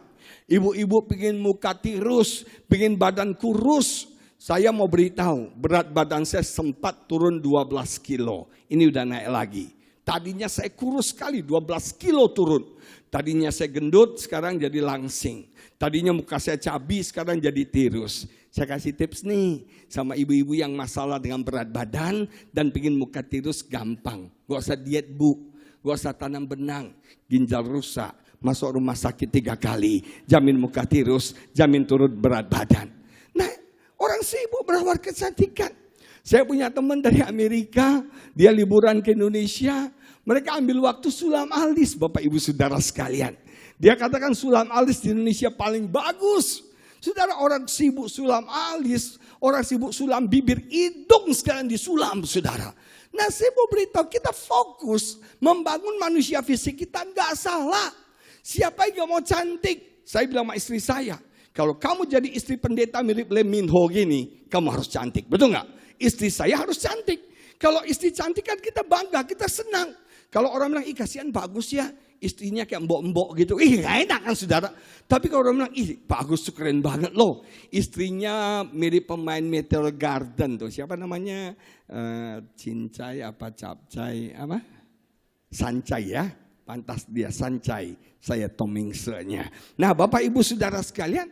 Ibu-ibu pengen muka tirus, pengen badan kurus. Saya mau beritahu, berat badan saya sempat turun 12 kilo. Ini udah naik lagi. Tadinya saya kurus sekali, 12 kilo turun. Tadinya saya gendut, sekarang jadi langsing. Tadinya muka saya cabi, sekarang jadi tirus. Saya kasih tips nih, sama ibu-ibu yang masalah dengan berat badan dan pengen muka tirus gampang. Gak usah diet bu, gak usah tanam benang, ginjal rusak. Masuk rumah sakit 3 kali, jamin muka tirus, jamin turun berat badan. Nah, orang sibuk merawat kecantikan. Saya punya teman dari Amerika, dia liburan ke Indonesia. Mereka ambil waktu sulam alis, Bapak Ibu Saudara sekalian. Dia katakan sulam alis di Indonesia paling bagus. Saudara, orang sibuk sulam alis, orang sibuk sulam bibir, hidung sekalian disulam, saudara. Nah, saya mau beritahu, kita fokus membangun manusia fisik kita, nggak salah. Siapa yang gak mau cantik? Saya bilang sama istri saya, kalau kamu jadi istri pendeta mirip Lee Min Ho gini, kamu harus cantik, betul gak? Istri saya harus cantik. Kalau istri cantik kan kita bangga, kita senang. Kalau orang bilang, ih kasihan bagus ya, istrinya kayak mbok-mbok gitu. Ih gak enak kan saudara. Tapi kalau orang bilang, ih bagus tuh keren banget loh. Istrinya mirip pemain Meteor Garden tuh, siapa namanya? Cincai apa Capcai apa? Sancai ya. Pantas dia Sancai, saya Tomingse-nya. Nah Bapak Ibu Saudara sekalian,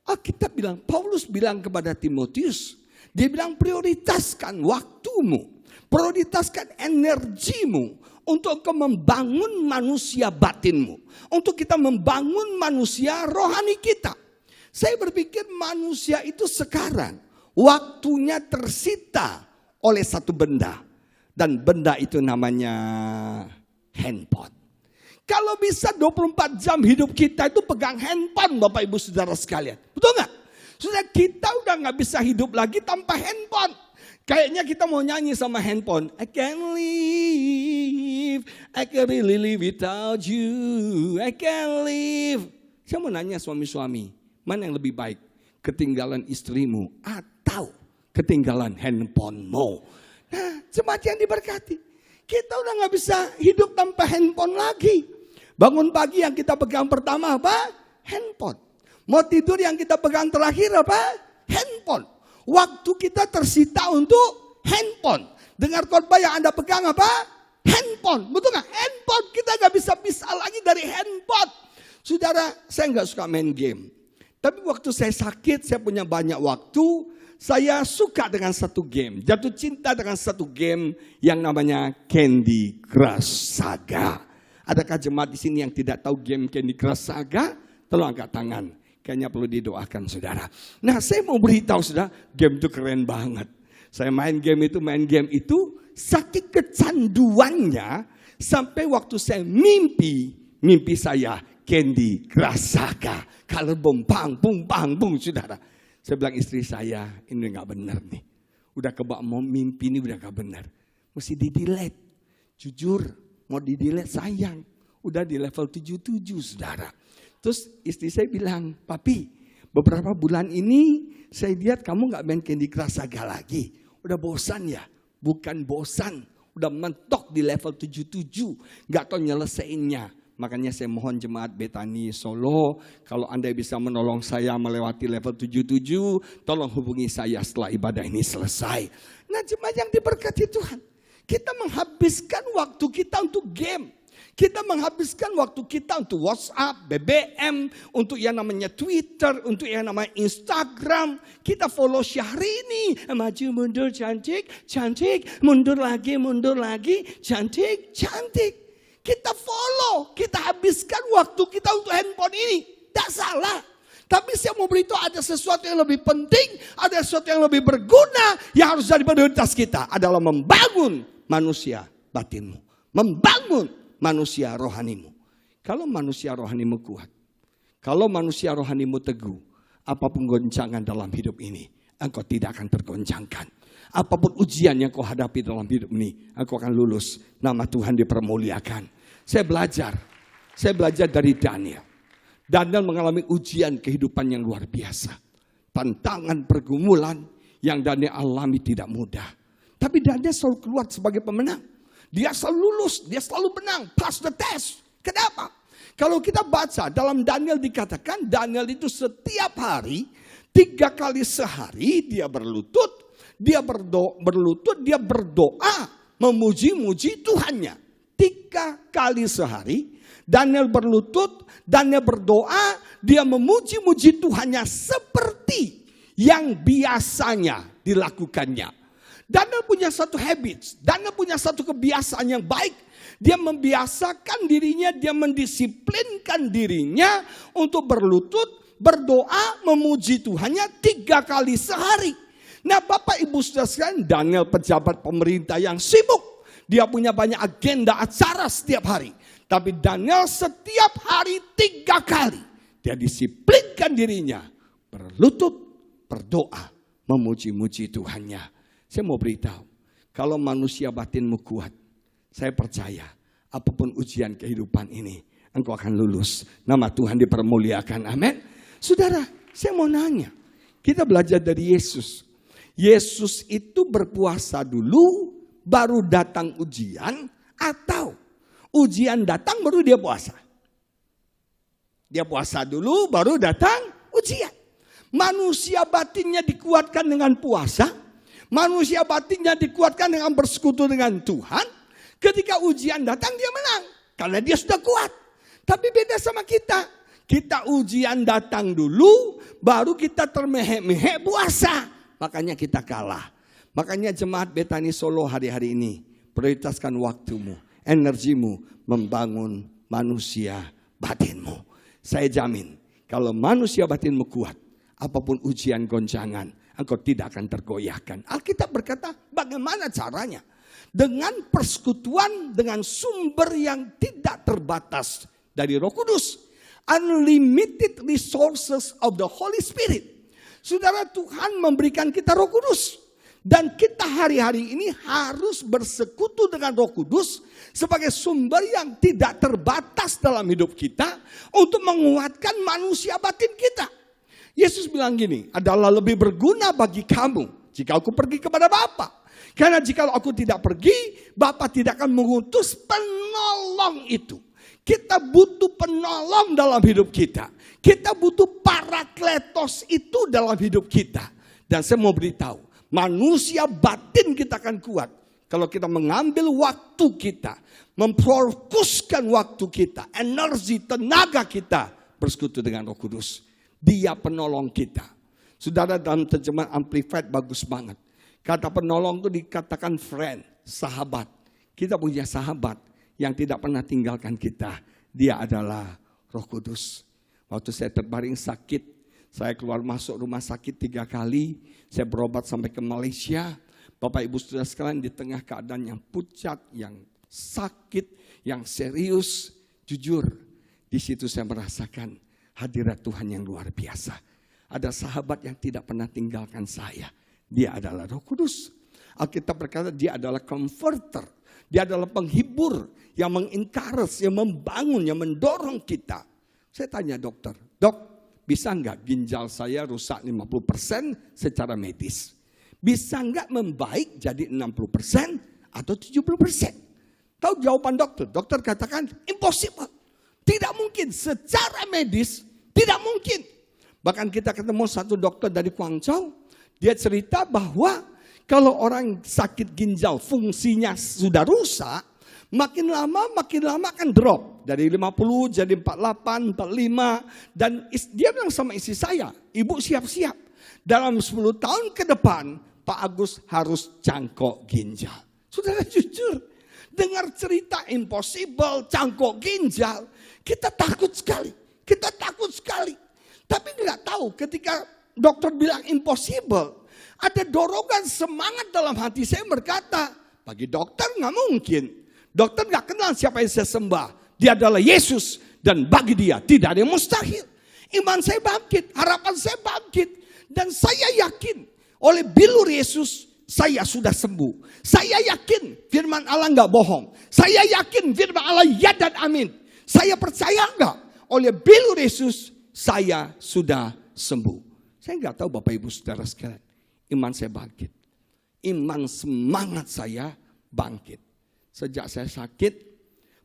Alkitab bilang, Paulus bilang kepada Timotius, dia bilang prioritaskan waktumu, prioritaskan energimu untuk membangun manusia batinmu, untuk kita membangun manusia rohani kita. Saya berpikir manusia itu sekarang, waktunya tersita oleh satu benda. Dan benda itu namanya handphone. Kalau bisa 24 jam hidup kita itu pegang handphone, Bapak Ibu Saudara sekalian. Betul nggak? Sudah, kita udah nggak bisa hidup lagi tanpa handphone. Kayaknya kita mau nyanyi sama handphone. I can't live, I can't really live without you, I can't live. Saya mau nanya suami-suami, mana yang lebih baik? Ketinggalan istrimu atau ketinggalan handphonemu? Nah, jemaat yang diberkati, kita udah nggak bisa hidup tanpa handphone lagi. Bangun pagi yang kita pegang pertama apa? Handphone. Mau tidur yang kita pegang terakhir apa? Handphone. Waktu kita tersita untuk handphone. Dengar khotbah yang Anda pegang apa? Handphone. Betul nggak? Handphone. Kita nggak bisa pisah lagi dari handphone. Saudara, saya nggak suka main game. Tapi waktu saya sakit, saya punya banyak waktu. Saya suka dengan satu game. Jatuh cinta dengan satu game yang namanya Candy Crush Saga. Adakah jemaat di sini yang tidak tahu game Candy Crush Saga? Tolong angkat tangan. Kayaknya perlu didoakan saudara. Nah, saya mau beritahu saudara, game itu keren banget. Saya main game itu, saking kecanduannya, sampai waktu saya mimpi saya Candy Crush Saga. Kalau bum, saudara. Saya bilang istri saya, ini gak benar nih. Udah kebak mau mimpi ini udah gak benar. Mesti di-delete. Jujur, mau di-delete sayang. Udah di level 77 saudara. Terus istri saya bilang, papi beberapa bulan ini saya lihat kamu gak main Candy Crush Saga lagi. Udah bosan ya? Bukan bosan, udah mentok di level 77. Gak tahu nyelesainnya. Makanya saya mohon jemaat Betani Solo, kalau Anda bisa menolong saya melewati level 77, tolong hubungi saya setelah ibadah ini selesai. Nah, jemaat yang diberkati Tuhan, kita menghabiskan waktu kita untuk game. Kita menghabiskan waktu kita untuk WhatsApp, BBM, untuk yang namanya Twitter, untuk yang namanya Instagram. Kita follow Syahrini, maju mundur cantik, mundur lagi, cantik. Kita follow, kita habiskan waktu kita untuk handphone ini. Tidak salah. Tapi saya mau beritahu ada sesuatu yang lebih penting, ada sesuatu yang lebih berguna, yang harus jadi prioritas kita adalah membangun manusia batinmu. Membangun manusia rohanimu. Kalau manusia rohanimu kuat, kalau manusia rohanimu teguh, apapun goncangan dalam hidup ini, engkau tidak akan tergoncangkan. Apapun ujian yang kau hadapi dalam hidup ini, engkau akan lulus. Nama Tuhan dipermuliakan. Saya belajar dari Daniel. Daniel mengalami ujian kehidupan yang luar biasa. Tantangan pergumulan yang Daniel alami tidak mudah. Tapi Daniel selalu keluar sebagai pemenang. Dia selalu lulus, dia selalu menang, pass the test. Kenapa? Kalau kita baca dalam Daniel dikatakan, Daniel itu setiap hari, 3 kali sehari dia berlutut, dia berdoa, memuji-muji Tuhannya. 3 kali sehari, Daniel berlutut, Daniel berdoa, dia memuji-muji Tuhannya seperti yang biasanya dilakukannya. Daniel punya satu habit, Daniel punya satu kebiasaan yang baik. Dia membiasakan dirinya, dia mendisiplinkan dirinya untuk berlutut, berdoa, memuji Tuhannya 3 kali sehari. Nah, Bapak Ibu Saudara sekalian, Daniel pejabat pemerintah yang sibuk. Dia punya banyak agenda acara setiap hari. Tapi Daniel setiap hari 3 kali. Dia disiplinkan dirinya. Berlutut, berdoa, memuji-muji Tuhannya. Saya mau beritahu, kalau manusia batinmu kuat, saya percaya apapun ujian kehidupan ini, engkau akan lulus. Nama Tuhan dipermuliakan. Amin. Saudara, saya mau nanya. Kita belajar dari Yesus. Yesus itu berpuasa dulu, baru datang ujian, atau ujian datang baru dia puasa? Dia puasa dulu baru datang ujian. Manusia batinnya dikuatkan dengan puasa, manusia batinnya dikuatkan dengan bersekutu dengan Tuhan. Ketika ujian datang dia menang, karena dia sudah kuat. Tapi beda sama kita. Kita ujian datang dulu, baru kita termehek-mehek puasa. Makanya kita kalah. Makanya jemaat Betani Solo hari-hari ini, prioritaskan waktumu, energimu, membangun manusia batinmu. Saya jamin, kalau manusia batinmu kuat, apapun ujian goncangan, engkau tidak akan tergoyahkan. Alkitab berkata, bagaimana caranya? Dengan persekutuan dengan sumber yang tidak terbatas dari Roh Kudus. Unlimited resources of the Holy Spirit. Saudara, Tuhan memberikan kita Roh Kudus. Dan kita hari-hari ini harus bersekutu dengan Roh Kudus sebagai sumber yang tidak terbatas dalam hidup kita untuk menguatkan manusia batin kita. Yesus bilang gini, adalah lebih berguna bagi kamu jika aku pergi kepada Bapa. Karena jika aku tidak pergi, Bapa tidak akan mengutus penolong itu. Kita butuh penolong dalam hidup kita. Kita butuh parakletos itu dalam hidup kita. Dan saya mau beritahu, manusia batin kita akan kuat kalau kita mengambil waktu kita, memfokuskan waktu kita, energi, tenaga kita bersekutu dengan Roh Kudus. Dia penolong kita. Saudara, dalam terjemahan Amplified bagus banget. Kata penolong itu dikatakan friend, sahabat. Kita punya sahabat yang tidak pernah tinggalkan kita. Dia adalah Roh Kudus. Waktu saya terbaring sakit, saya keluar masuk rumah sakit 3 kali. Saya berobat sampai ke Malaysia. Bapak Ibu Saudara sekalian, di tengah keadaan yang pucat, yang sakit, yang serius. Jujur, di situ saya merasakan hadirat Tuhan yang luar biasa. Ada sahabat yang tidak pernah tinggalkan saya. Dia adalah Roh Kudus. Alkitab berkata dia adalah comforter. Dia adalah penghibur yang mengencourage, yang membangun, yang mendorong kita. Saya tanya dokter, dok, bisa enggak ginjal saya rusak 50% secara medis? Bisa enggak membaik jadi 60% atau 70%? Tahu jawaban dokter? Dokter katakan impossible. Tidak mungkin, secara medis tidak mungkin. Bahkan kita ketemu satu dokter dari Guangzhou. Dia cerita bahwa kalau orang sakit ginjal fungsinya sudah rusak, makin lama akan drop. Dari 50 jadi 48, 45. Dan dia bilang sama istri saya, ibu siap-siap. Dalam 10 tahun ke depan, Pak Agus harus cangkok ginjal. Saudara jujur, dengar cerita impossible, cangkok ginjal, kita takut sekali. Kita takut sekali. Tapi nggak tahu ketika dokter bilang impossible, ada dorongan semangat dalam hati saya berkata, bagi dokter nggak mungkin. Dokter nggak kenal siapa yang saya sembah. Dia adalah Yesus. Dan bagi dia tidak ada yang mustahil. Iman saya bangkit, harapan saya bangkit. Dan saya yakin oleh bilur Yesus saya sudah sembuh. Saya yakin firman Allah nggak bohong. Saya yakin firman Allah ya dan amin. Saya percaya nggak oleh bilur Yesus saya sudah sembuh. Saya nggak tahu Bapak Ibu Saudara sekalian. Iman saya bangkit. Iman semangat saya bangkit. Sejak saya sakit,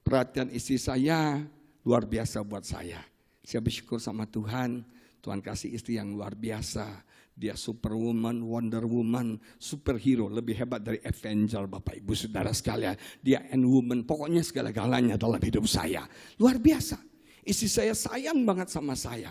perhatian istri saya luar biasa buat saya. Saya bersyukur sama Tuhan. Tuhan kasih istri yang luar biasa. Dia superwoman, wonder woman, superhero. Lebih hebat dari Avenger Bapak Ibu Saudara sekalian. Dia and woman, pokoknya segala-galanya dalam hidup saya. Luar biasa. Istri saya sayang banget sama saya.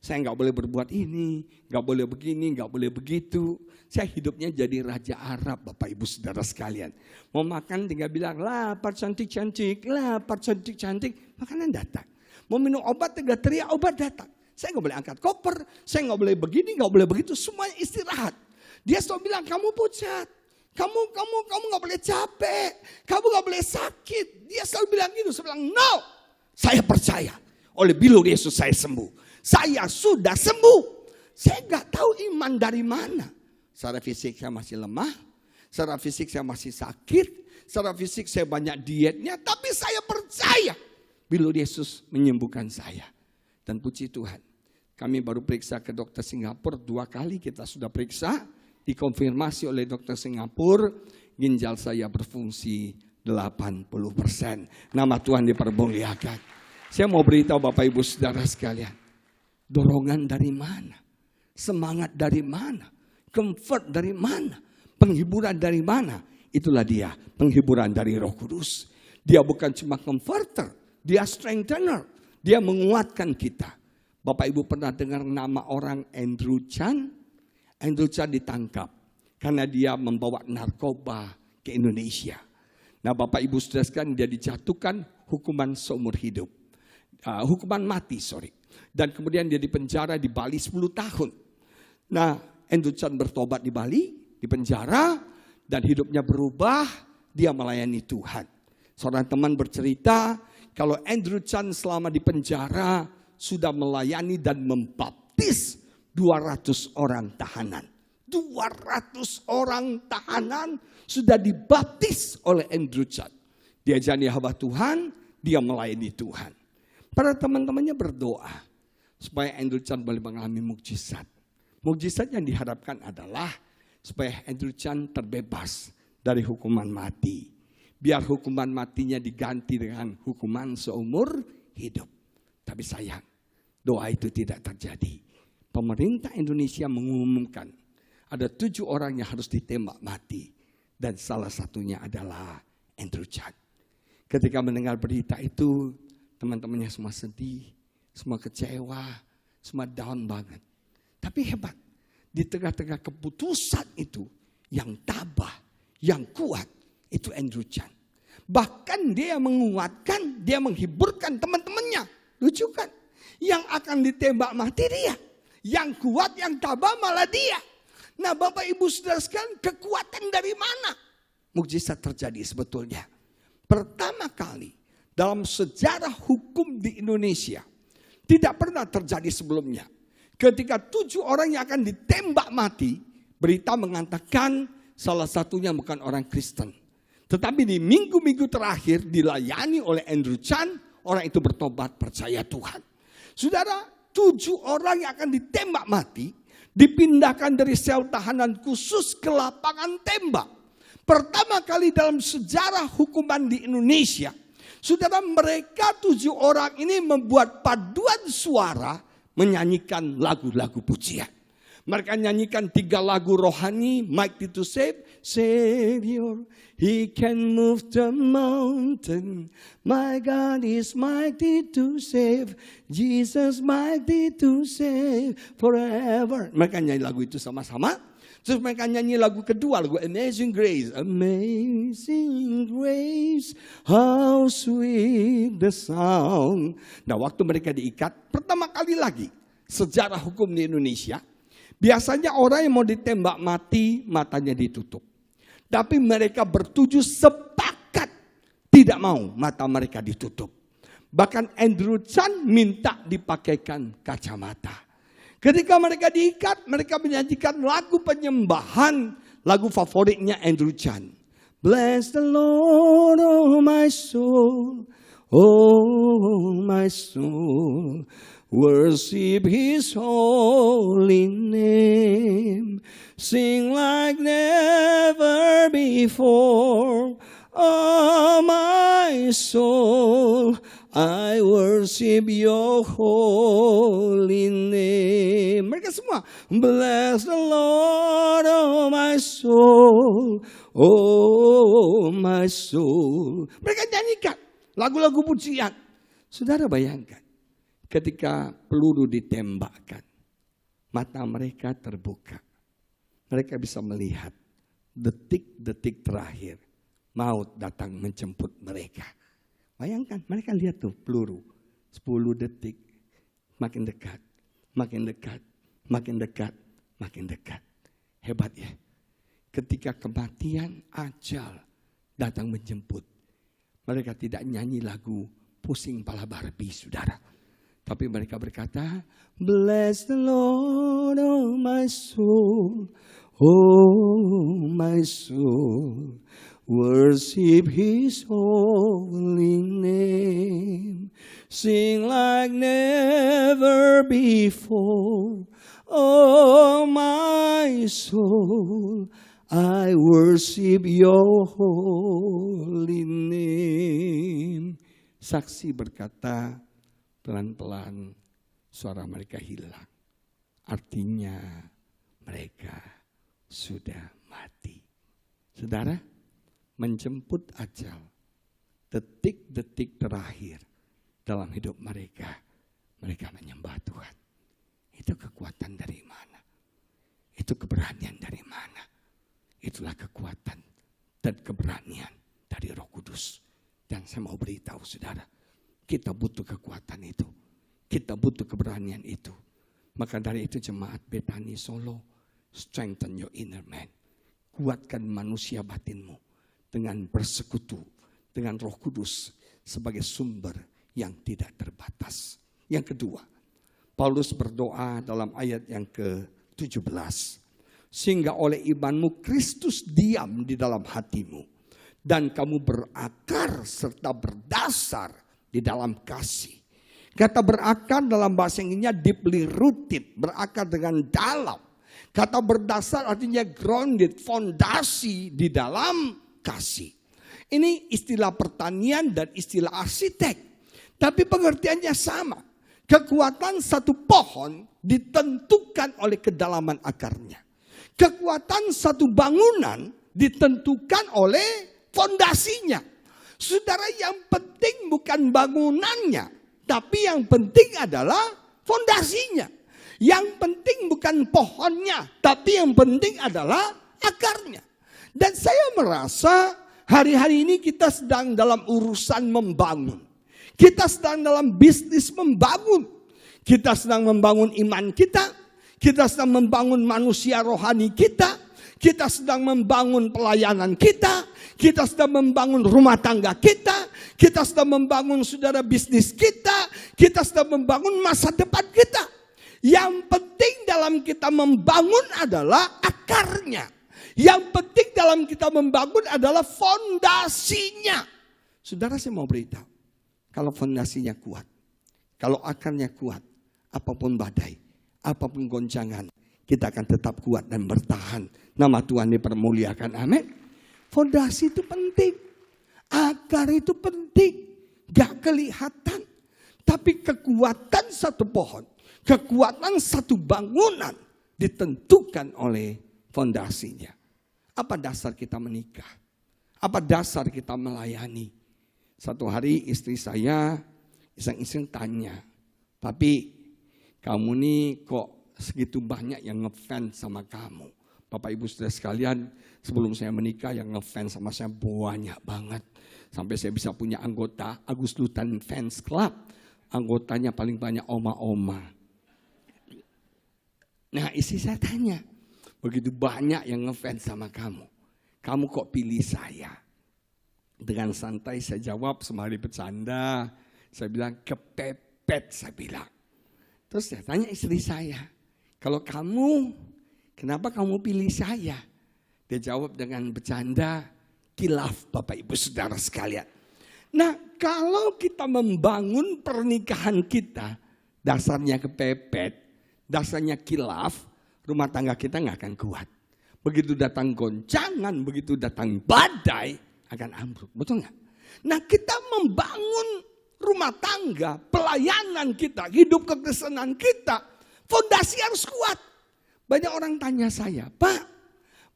Saya nggak boleh berbuat ini, nggak boleh begini, nggak boleh begitu. Saya hidupnya jadi raja Arab, Bapak Ibu Saudara sekalian. Mau makan tinggal bilang, lapar cantik-cantik, lapar cantik-cantik, makanan datang. Mau minum obat tinggal teriak, obat datang. Saya nggak boleh angkat koper, saya nggak boleh begini, nggak boleh begitu, semuanya istirahat. Dia selalu bilang, kamu pucat, kamu nggak boleh capek, kamu nggak boleh sakit. Dia selalu bilang gitu, saya bilang, no, saya percaya. Oleh bilur Yesus saya sembuh. Saya sudah sembuh. Saya nggak tahu iman dari mana. Secara fisik saya masih lemah. Secara fisik saya masih sakit. Secara fisik saya banyak dietnya. Tapi saya percaya bilur Yesus menyembuhkan saya. Dan puji Tuhan. Kami baru periksa ke dokter Singapura. 2 kali kita sudah periksa. Dikonfirmasi oleh dokter Singapura. Ginjal saya berfungsi 80%. Nama Tuhan dipermuliakan. Saya mau beritahu Bapak Ibu Saudara sekalian. Dorongan dari mana? Semangat dari mana? Comfort dari mana? Penghiburan dari mana? Itulah dia, penghiburan dari Roh Kudus. Dia bukan cuma comforter, dia strengthener. Dia menguatkan kita. Bapak Ibu pernah dengar nama orang Andrew Chan? Andrew Chan ditangkap karena dia membawa narkoba ke Indonesia. Nah Bapak Ibu Saudara sekalian, dia dijatuhkan hukuman seumur hidup. Hukuman mati, Dan kemudian dia dipenjara di Bali 10 tahun. Nah, Andrew Chan bertobat di Bali, di penjara, dan hidupnya berubah, dia melayani Tuhan. Seorang teman bercerita, kalau Andrew Chan selama di penjara sudah melayani dan membaptis 200 orang tahanan. 200 orang tahanan sudah dibaptis oleh Andrew Chan. Dia jadi hamba Tuhan, dia melayani Tuhan. Para teman-temannya berdoa supaya Andrew Chan boleh mengalami mukjizat. Mukjizat yang diharapkan adalah supaya Andrew Chan terbebas dari hukuman mati. Biar hukuman matinya diganti dengan hukuman seumur hidup. Tapi sayang, doa itu tidak terjadi. Pemerintah Indonesia mengumumkan ada 7 orang yang harus ditembak mati. Dan salah satunya adalah Andrew Chan. Ketika mendengar berita itu, teman-temannya semua sedih, semua kecewa, semua down banget. Tapi hebat, di tengah-tengah keputusan itu, yang tabah, yang kuat, itu Andrew Chan. Bahkan dia menguatkan, dia menghiburkan teman-temannya. Lucu kan? Yang akan ditembak mati dia. Yang kuat, yang tabah malah dia. Nah Bapak Ibu Saudara sekalian, kekuatan dari mana? Mukjizat terjadi sebetulnya. Pertama kali dalam sejarah hukum di Indonesia, tidak pernah terjadi sebelumnya. Ketika 7 orang yang akan ditembak mati, berita mengatakan salah satunya bukan orang Kristen. Tetapi di minggu-minggu terakhir dilayani oleh Andrew Chan, orang itu bertobat percaya Tuhan. Saudara, 7 orang yang akan ditembak mati, dipindahkan dari sel tahanan khusus ke lapangan tembak. Pertama kali dalam sejarah hukuman di Indonesia, saudara, mereka 7 orang ini membuat paduan suara menyanyikan lagu-lagu pujian. Mereka nyanyikan 3 lagu rohani, Mighty to Save, Savior, He can move the mountain. My God is mighty to save, Jesus mighty to save forever. Mereka nyanyi lagu itu sama-sama. Terus mereka nyanyi lagu kedua, lagu Amazing Grace. Amazing Grace, how sweet the sound. Nah waktu mereka diikat, pertama kali lagi sejarah hukum di Indonesia, biasanya orang yang mau ditembak mati, matanya ditutup. Tapi mereka bertujuh sepakat tidak mau mata mereka ditutup. Bahkan Andrew Chan minta dipakaikan kacamata. Ketika mereka diikat, mereka menyanyikan lagu penyembahan, lagu favoritnya Andrew Chan. Bless the Lord, oh my soul, oh my soul. Worship His holy name. Sing like never before. Oh my soul, I worship your holy name. Mereka semua, bless the Lord, oh my soul, oh my soul. Mereka nyanyikan lagu-lagu pujian. Saudara bayangkan, ketika peluru ditembakkan, mata mereka terbuka. Mereka bisa melihat detik-detik terakhir maut datang menjemput mereka. Bayangkan, mereka lihat tuh peluru. 10 detik, makin dekat, makin dekat, makin dekat, makin dekat. Hebat ya. Ketika kematian, ajal datang menjemput. Mereka tidak nyanyi lagu pusing pala Barbie, saudara. Tapi mereka berkata, bless the Lord, oh my soul, oh my soul. Worship His holy name. Sing like never before. Oh my soul, I worship your holy name. Saksi berkata, pelan-pelan suara mereka hilang. Artinya mereka sudah mati. Saudara, menjemput ajal, detik-detik terakhir dalam hidup mereka, mereka menyembah Tuhan. Itu kekuatan dari mana? Itu keberanian dari mana? Itulah kekuatan dan keberanian dari Roh Kudus. Dan saya mau beritahu saudara, kita butuh kekuatan itu. Kita butuh keberanian itu. Maka dari itu jemaat Betani Solo Strengthen your inner man. Kuatkan manusia batinmu dengan bersekutu dengan Roh Kudus sebagai sumber yang tidak terbatas. Yang kedua, Paulus berdoa dalam ayat yang ke-17. Sehingga oleh imanmu Kristus diam di dalam hatimu. Dan kamu berakar serta berdasar di dalam kasih. Kata berakar dalam bahasa Inggrisnya deeply rooted. Berakar dengan dalam. Kata berdasar artinya grounded, fondasi di dalam kasih. Ini istilah pertanian dan istilah arsitek. Tapi pengertiannya sama. Kekuatan satu pohon ditentukan oleh kedalaman akarnya. Kekuatan satu bangunan ditentukan oleh fondasinya. Saudara, yang penting bukan bangunannya, tapi yang penting adalah fondasinya. Yang penting bukan pohonnya, tapi yang penting adalah akarnya. Dan saya merasa hari-hari ini kita sedang dalam urusan membangun. Kita sedang dalam bisnis membangun. Kita sedang membangun iman kita. Kita sedang membangun manusia rohani kita. Kita sedang membangun pelayanan kita. Kita sedang membangun rumah tangga kita. Kita sedang membangun saudara bisnis kita. Kita sedang membangun masa depan kita. Yang penting dalam kita membangun adalah akarnya. Yang penting dalam kita membangun adalah fondasinya. Saudara, saya mau beritahu. Kalau fondasinya kuat, kalau akarnya kuat, apapun badai, apapun goncangan, kita akan tetap kuat dan bertahan. Nama Tuhan dipermuliakan. Amin. Fondasi itu penting. Akar itu penting. Gak kelihatan. Tapi kekuatan satu pohon, kekuatan satu bangunan ditentukan oleh fondasinya. Apa dasar kita menikah? Apa dasar kita melayani? Satu hari istri saya iseng-iseng tanya, "Papi, kamu nih kok segitu banyak yang ngefans sama kamu?" Bapak Ibu saudara sekalian, sebelum saya menikah yang ngefans sama saya banyak banget. Sampai saya bisa punya anggota Agus Lutan Fans Club. Anggotanya paling banyak oma-oma. Nah, istri saya tanya, begitu banyak yang ngefans sama kamu, kamu kok pilih saya? Dengan santai saya jawab, sembari bercanda, saya bilang kepepet, saya bilang. Terus saya tanya istri saya, kalau kamu, kenapa kamu pilih saya? Dia jawab dengan bercanda, kilaf Bapak Ibu Saudara sekalian. Nah, kalau kita membangun pernikahan kita, dasarnya kepepet, dasarnya kilaf, rumah tangga kita nggak akan kuat. Begitu datang goncangan, begitu datang badai, akan ambruk. Betul nggak? Nah, kita membangun rumah tangga, pelayanan kita, hidup kekristenan kita, fondasi harus kuat. Banyak orang tanya saya, "Pak,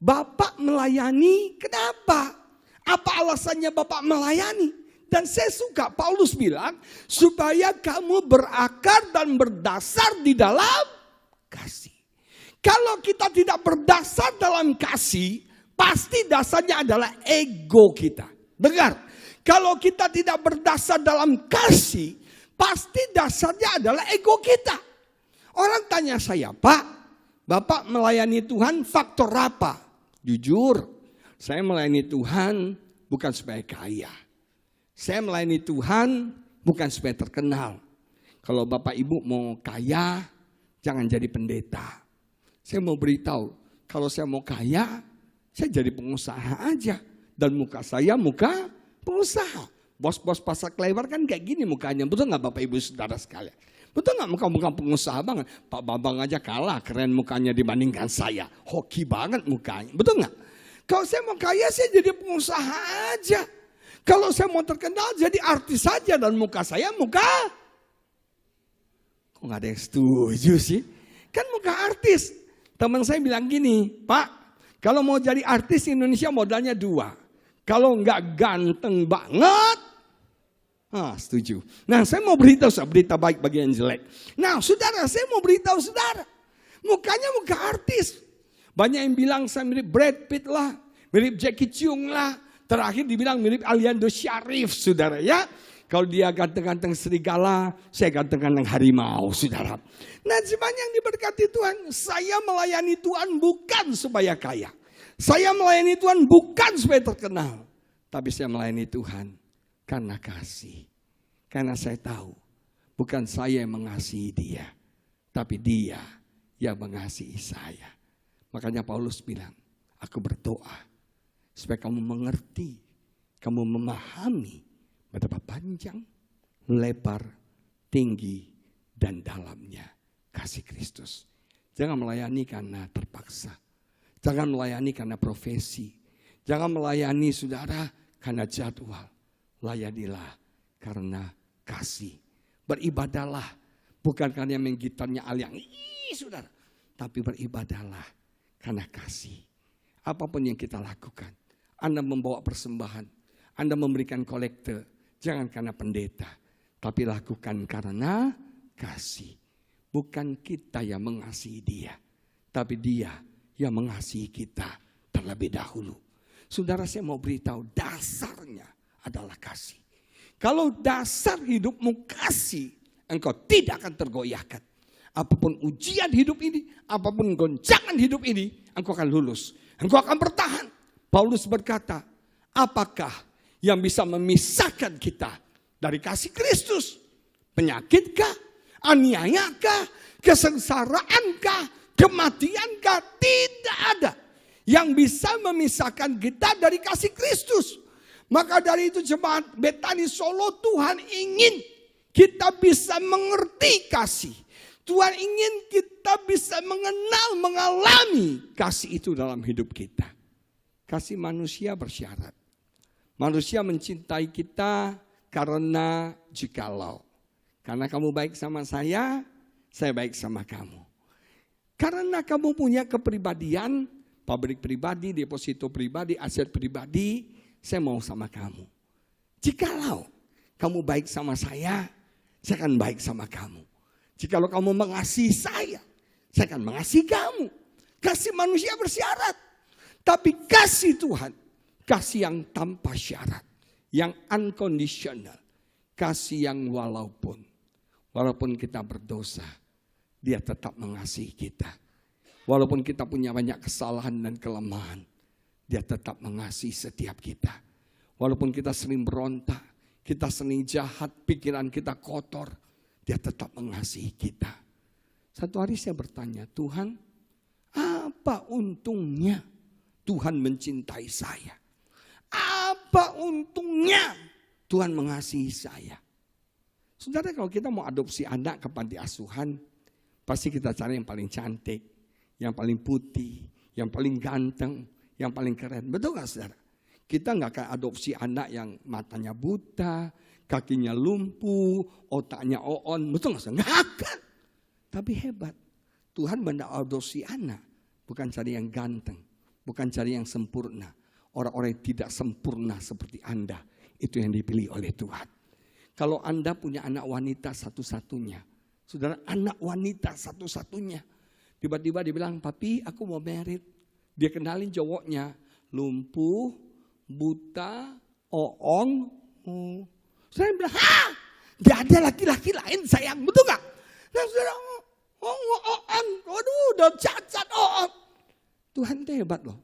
Bapak melayani kenapa? Apa alasannya Bapak melayani?" Dan saya suka Paulus bilang, supaya kamu berakar dan berdasar di dalam kasih. Kalau kita tidak berdasar dalam kasih, pasti dasarnya adalah ego kita. Dengar, kalau kita tidak berdasar dalam kasih, pasti dasarnya adalah ego kita. Orang tanya saya, "Pak, Bapak melayani Tuhan faktor apa?" Jujur, saya melayani Tuhan bukan supaya kaya. Saya melayani Tuhan bukan supaya terkenal. Kalau Bapak Ibu mau kaya, jangan jadi pendeta. Saya mau beritahu, kalau saya mau kaya, saya jadi pengusaha aja. Dan muka saya muka pengusaha. Bos-bos pasar Klewer kan kayak gini mukanya. Betul nggak Bapak Ibu Saudara sekalian? Betul nggak muka-muka pengusaha banget? Pak Bambang aja kalah keren mukanya dibandingkan saya. Hoki banget mukanya. Betul nggak? Kalau saya mau kaya, saya jadi pengusaha aja. Kalau saya mau terkenal, jadi artis saja. Dan muka saya muka. Kok gak ada yang setuju sih? Kan muka artis. Teman saya bilang gini, "Pak, kalau mau jadi artis di Indonesia modalnya 2. Kalau nggak ganteng banget." Setuju. Nah, saya mau beritahu, berita baik bagi yang jelek. Nah, saudara, saya mau beritahu saudara. Mukanya muka artis. Banyak yang bilang saya mirip Brad Pitt lah. Mirip Jackie Chung lah. Terakhir dibilang mirip Aliando Syarif, saudara ya. Kalau dia ganteng-ganteng serigala, saya ganteng-ganteng harimau, saudara. Nah, sepanjang diberkati Tuhan, saya melayani Tuhan bukan supaya kaya. Saya melayani Tuhan bukan supaya terkenal. Tapi saya melayani Tuhan karena kasih. Karena saya tahu, bukan saya yang mengasihi dia, tapi dia yang mengasihi saya. Makanya Paulus bilang, aku berdoa supaya kamu mengerti, kamu memahami betapa panjang, lebar, tinggi, dan dalamnya kasih Kristus. Jangan melayani karena terpaksa. Jangan melayani karena profesi. Jangan melayani saudara karena jadwal. Layanilah karena kasih. Beribadahlah bukan karena main gitarnya aliang, saudara. Tapi beribadahlah karena kasih. Apapun yang kita lakukan. Anda membawa persembahan. Anda memberikan kolekte. Jangan karena pendeta, tapi lakukan karena kasih. Bukan kita yang mengasihi dia, tapi dia yang mengasihi kita terlebih dahulu. Saudara, saya mau beritahu, dasarnya adalah kasih. Kalau dasar hidupmu kasih, engkau tidak akan tergoyahkan. Apapun ujian hidup ini, apapun goncangan hidup ini, engkau akan lulus. Engkau akan bertahan. Paulus berkata, apakah yang bisa memisahkan kita dari kasih Kristus? Penyakitkah? Aniayakah? Kesengsaraankah? Kematiankah? Tidak ada yang bisa memisahkan kita dari kasih Kristus. Maka dari itu jemaat Betani Solo, Tuhan ingin kita bisa mengerti kasih. Tuhan ingin kita bisa mengenal, mengalami kasih itu dalam hidup kita. Kasih manusia bersyarat. Manusia mencintai kita karena karena kamu baik sama saya baik sama kamu. Karena kamu punya kepribadian, pabrik pribadi, deposito pribadi, aset pribadi, saya mau sama kamu. Jikalau kamu baik sama saya akan baik sama kamu. Jikalau kamu mengasihi saya akan mengasihi kamu. Kasih manusia bersyarat, tapi kasih Tuhan, kasih yang tanpa syarat, yang unconditional. Kasih yang walaupun kita berdosa, dia tetap mengasihi kita. Walaupun kita punya banyak kesalahan dan kelemahan, dia tetap mengasihi setiap kita. Walaupun kita sering berontak, kita sering jahat, pikiran kita kotor, dia tetap mengasihi kita. Satu hari saya bertanya, Tuhan, apa untungnya Tuhan mencintai saya? Apa untungnya Tuhan mengasihi saya? Saudara, kalau kita mau adopsi anak ke panti asuhan, pasti kita cari yang paling cantik, yang paling putih, yang paling ganteng, yang paling keren. Betul gak saudara? Kita gak akan adopsi anak yang matanya buta, kakinya lumpuh, otaknya oon. Betul gak saudara? Gak akan. Tapi hebat, Tuhan mengadopsi anak, bukan cari yang ganteng, bukan cari yang sempurna. Orang-orang yang tidak sempurna seperti Anda, itu yang dipilih oleh Tuhan. Kalau Anda punya anak wanita satu-satunya, saudara, anak wanita satu-satunya, tiba-tiba dia bilang, papi aku mau married. Dia kenalin cowoknya, lumpuh, buta, oong. Saya bilang, gak ada laki-laki lain sayang, betul gak? Nah saudara, oong, waduh udah cacat oong. Tuhan itu hebat loh.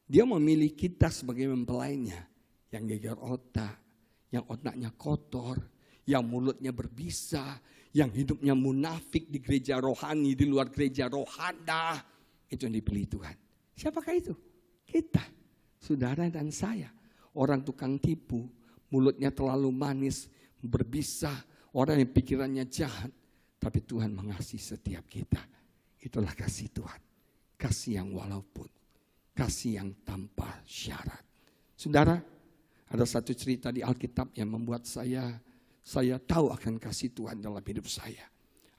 Dia memilih kita sebagai mempelainya. Yang geger otak, yang otaknya kotor, yang mulutnya berbisa, yang hidupnya munafik di gereja rohani, di luar gereja rohana. Itu yang dipilih Tuhan. Siapakah itu? Kita, saudara dan saya. Orang tukang tipu, mulutnya terlalu manis, berbisa, orang yang pikirannya jahat. Tapi Tuhan mengasihi setiap kita. Itulah kasih Tuhan. Kasih yang walaupun. Kasih yang tanpa syarat. Saudara, ada satu cerita di Alkitab yang membuat saya tahu akan kasih Tuhan dalam hidup saya.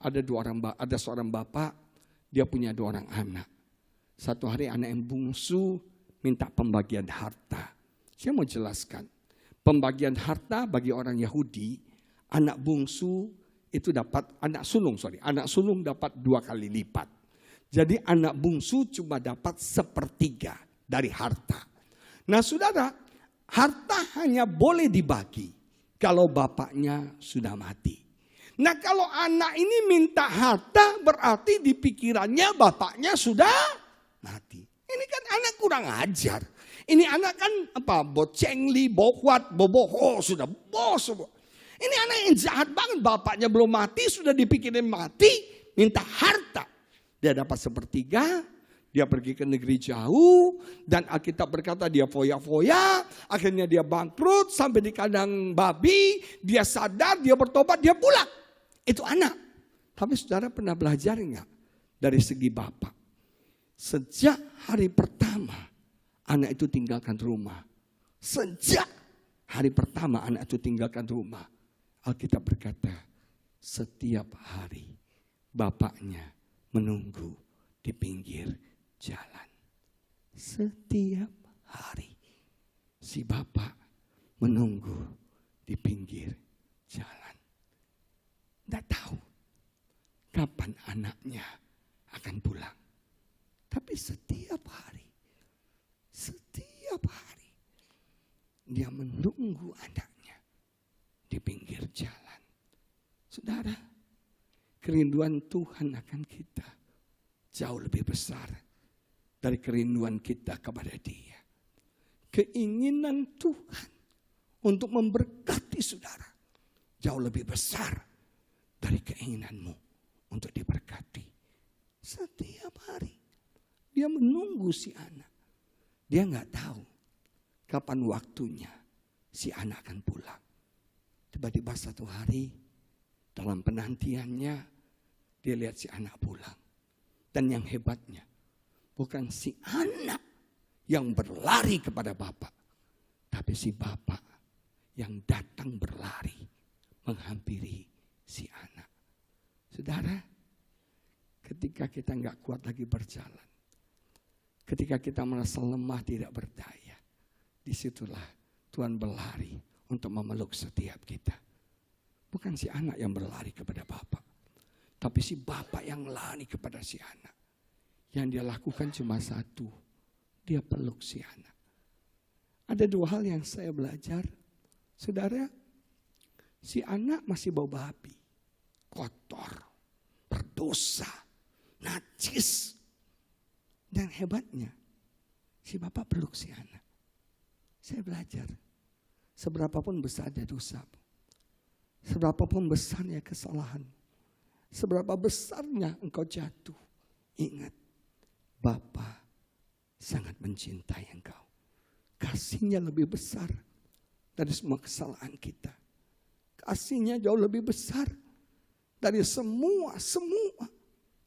Ada seorang bapak, dia punya 2 orang anak. Satu hari anak yang bungsu minta pembagian harta. Saya mau jelaskan. Pembagian harta bagi orang Yahudi, anak bungsu itu dapat, anak sulung dapat 2 kali lipat. Jadi anak bungsu cuma dapat 1/3 dari harta. Nah saudara, harta hanya boleh dibagi kalau bapaknya sudah mati. Nah kalau anak ini minta harta berarti di pikirannya bapaknya sudah mati. Ini kan anak kurang ajar. Ini anak kan bocengli, bohwat, boboho, sudah bos. Ini anak yang jahat banget, bapaknya belum mati sudah dipikirin mati, minta harta. Dia dapat sepertiga, dia pergi ke negeri jauh, dan Alkitab berkata dia foya-foya, akhirnya dia bangkrut sampai di kandang babi, dia sadar, dia bertobat, dia pulang. Itu anak. Tapi saudara pernah belajar enggak dari segi bapak? Sejak hari pertama anak itu tinggalkan rumah. Sejak hari pertama anak itu tinggalkan rumah. Alkitab berkata setiap hari bapaknya menunggu di pinggir jalan. Setiap hari si bapak menunggu di pinggir jalan. Tidak tahu kapan anaknya akan pulang. Tapi setiap hari dia menunggu anaknya di pinggir jalan. Saudara, kerinduan Tuhan akan kita jauh lebih besar dari kerinduan kita kepada Dia. Keinginan Tuhan untuk memberkati saudara jauh lebih besar dari keinginanmu untuk diberkati. Setiap hari dia menunggu si anak. Dia nggak tahu kapan waktunya si anak akan pulang. Tiba-tiba satu hari dalam penantiannya dia lihat si anak pulang. Dan yang hebatnya bukan si anak yang berlari kepada bapak, tapi si bapak yang datang berlari menghampiri si anak. Saudara, ketika kita nggak kuat lagi berjalan, ketika kita merasa lemah tidak berdaya, disitulah Tuhan berlari untuk memeluk setiap kita. Bukan si anak yang berlari kepada bapak, tapi si bapak yang lari kepada si anak. Yang dia lakukan cuma satu, dia peluk si anak. Ada dua hal yang saya belajar. Saudara, si anak masih bau babi, kotor, berdosa, najis. Dan hebatnya, si bapak peluk si anak. Saya belajar, seberapapun besarnya dosa, seberapapun besarnya kesalahan, seberapa besarnya engkau jatuh, ingat, Bapa sangat mencintai engkau. Kasihnya lebih besar dari semua kesalahan kita. Kasihnya jauh lebih besar dari semua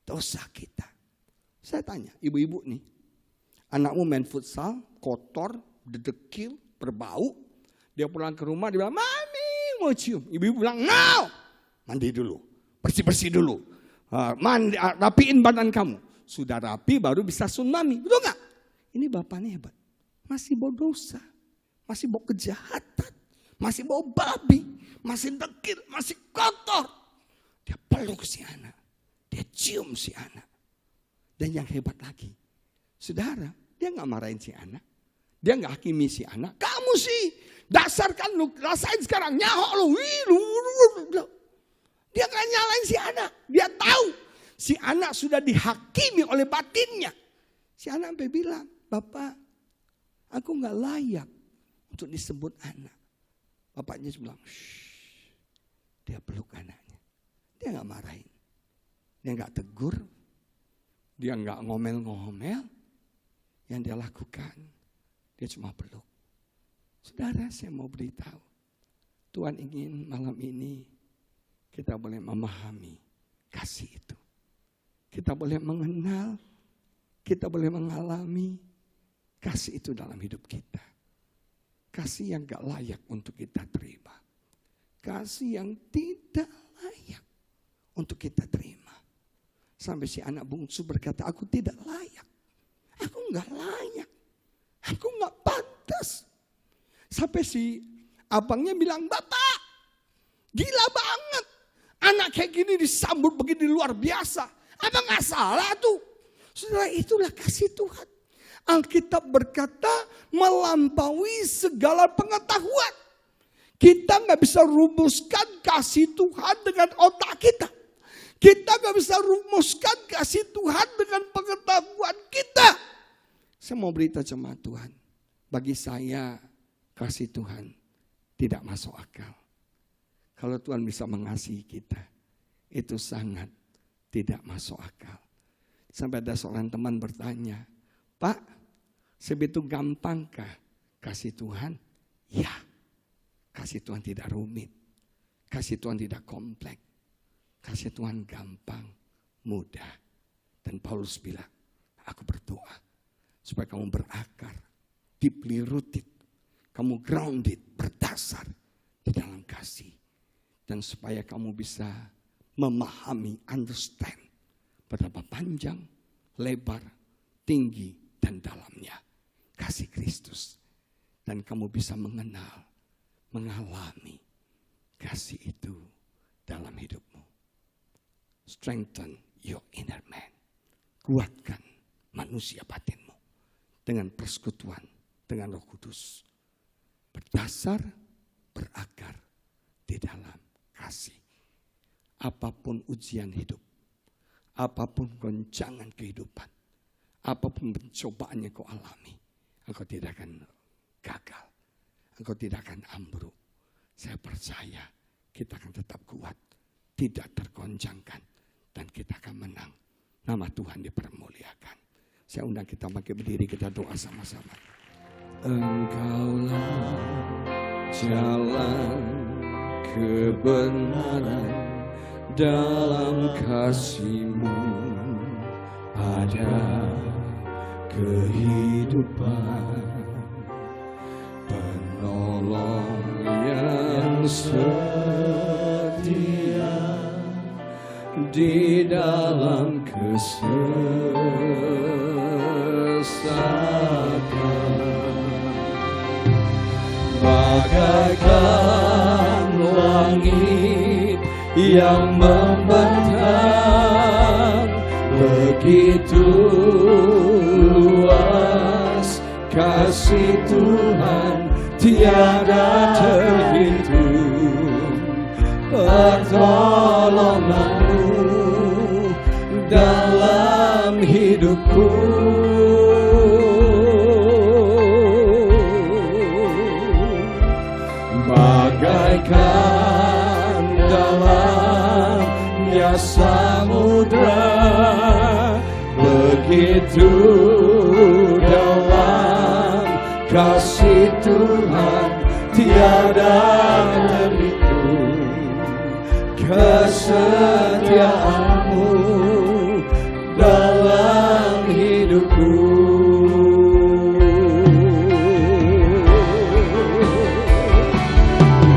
dosa kita. Saya tanya, ibu-ibu nih, anakmu main futsal, kotor, dedekil, berbau. Dia pulang ke rumah, dia bilang, Mami mau cium. Ibu-ibu bilang, no, mandi dulu, bersih-bersih dulu. Rapiin badan kamu. Sudah rapi baru bisa tsunami, betul gak? Ini bapaknya hebat. Masih bawa dosa, masih bawa kejahatan, masih bawa babi, masih dekil, masih kotor. Dia peluk si anak, dia cium si anak. Dan yang hebat lagi, saudara, dia gak marahin si anak. Dia gak hakimi si anak. Kamu sih, dasar kan lu, rasain sekarang, nyahok lu. Dia gak nyalain si anak, dia tahu. Si anak sudah dihakimi oleh batinnya. Si anak sampai bilang, Bapak, aku gak layak untuk disebut anak. Bapaknya bilang, shh. Dia peluk anaknya. Dia gak marahin. Dia gak tegur. Dia gak ngomel-ngomel. Yang dia lakukan, dia cuma peluk. Saudara, saya mau beritahu. Tuhan ingin malam ini kita boleh memahami kasih itu. Kita boleh mengenal, kita boleh mengalami kasih itu dalam hidup kita. Kasih yang gak layak untuk kita terima. Kasih yang tidak layak untuk kita terima. Sampai si anak bungsu berkata, aku tidak layak. Aku gak layak. Aku gak pantas. Sampai si abangnya bilang, Bapak, gila banget. Anak kayak gini disambut begini luar biasa. Apa gak salah tuh? Saudara, itulah kasih Tuhan. Alkitab berkata melampaui segala pengetahuan. Kita nggak bisa rumuskan kasih Tuhan dengan otak kita. Kita nggak bisa rumuskan kasih Tuhan dengan pengetahuan kita. Saya mau berita jemaat Tuhan. Bagi saya kasih Tuhan tidak masuk akal. Kalau Tuhan bisa mengasihi kita, itu sangat tidak masuk akal. Sampai ada seorang teman bertanya, Pak, sebegitu gampangkah kasih Tuhan? Ya, kasih Tuhan tidak rumit. Kasih Tuhan tidak kompleks. Kasih Tuhan gampang, mudah. Dan Paulus bilang, aku berdoa supaya kamu berakar, deeply rooted, kamu grounded, berdasar di dalam kasih. Dan supaya kamu bisa memahami, understand betapa panjang, lebar, tinggi, dan dalamnya kasih Kristus. Dan kamu bisa mengenal, mengalami kasih itu dalam hidupmu. Strengthen your inner man. Kuatkan manusia batinmu dengan persekutuan dengan Roh Kudus. Berdasar, berakar di dalam kasih. Apapun ujian hidup, apapun goncangan kehidupan, apapun pencobaan yang kau alami, engkau tidak akan gagal, engkau tidak akan ambruk. Saya percaya kita akan tetap kuat, tidak tergoncangkan, dan kita akan menang. Nama Tuhan dipermuliakan. Saya undang kita bangkit berdiri, kita doa sama-sama. Engkaulah jalan kebenaran, dalam kasih-Mu ada kehidupan, penolong yang setia di dalam kesesakan. Bagaikan langit yang membentang, begitu luas kasih Tuhan tiada terhitung. Pertolongan-Mu dalam hidupku, bagaikan dalamnya samudra, begitu dalam kasih Tuhan tiada terhitung. Kesetiaan-Mu dalam hidupku,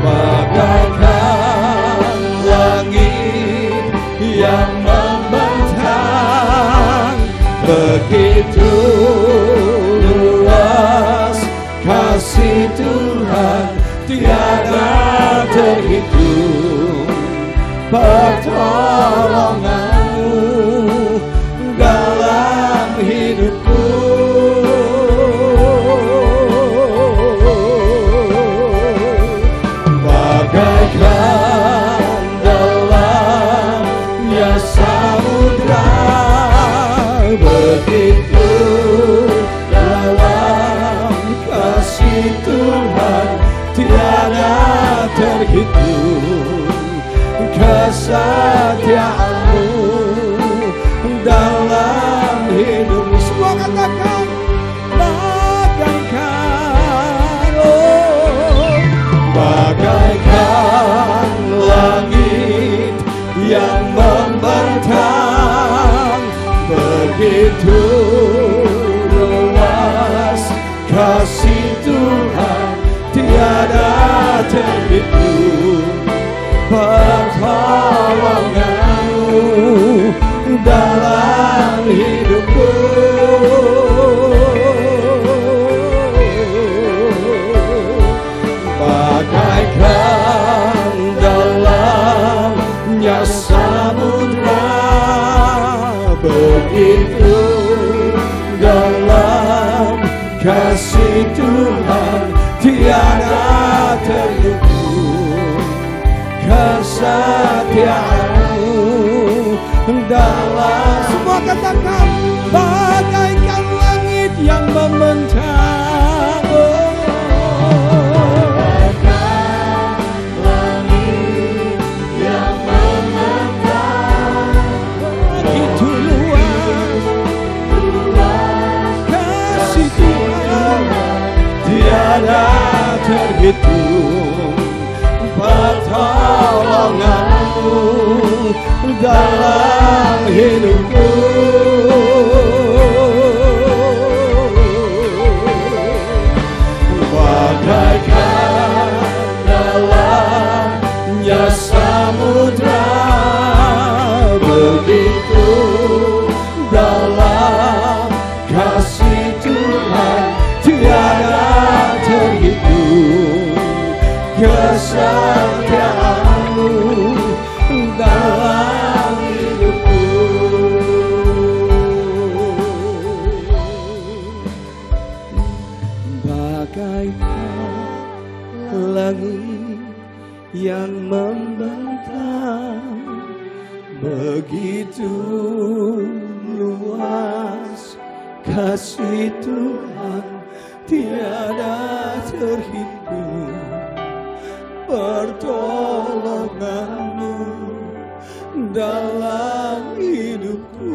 bagaikan langit yang membentang, begitu luas kasih Tuhan tiada terhitung. Pertolongan-Mu dalam hidupku, bagaikan dalamnya samudra, begitu dalam kasih Tuhan tiada terhitung. Kesetiaan-Mu dalam hidupku, semua katakan bagaikan, bagaikan langit yang membentang, begitu luas kasih Tuhan tiada terhitung. Pertolongan-Mu dalam hidupku, bagaikan dalamnya samudra, begitu dalam kasih Tuhan tiada terhitung. kesetiaan-Mu dalam semua katakan bagaikan langit yang membentang. Langit yang membentang, Begitu luas kasih Tuhan, tiada terhitung pertolongan-Mu dalam hidupku. Bagaikan dalamnya samudra, begitu dalam kasih Tuhan, tiada terhitung kesetiaan-Mu dalam hidupku. Bagaikan langit yang membentang, begitu luas kasih Tuhan, tiada terhitung pertolongan-Mu dalam hidupku.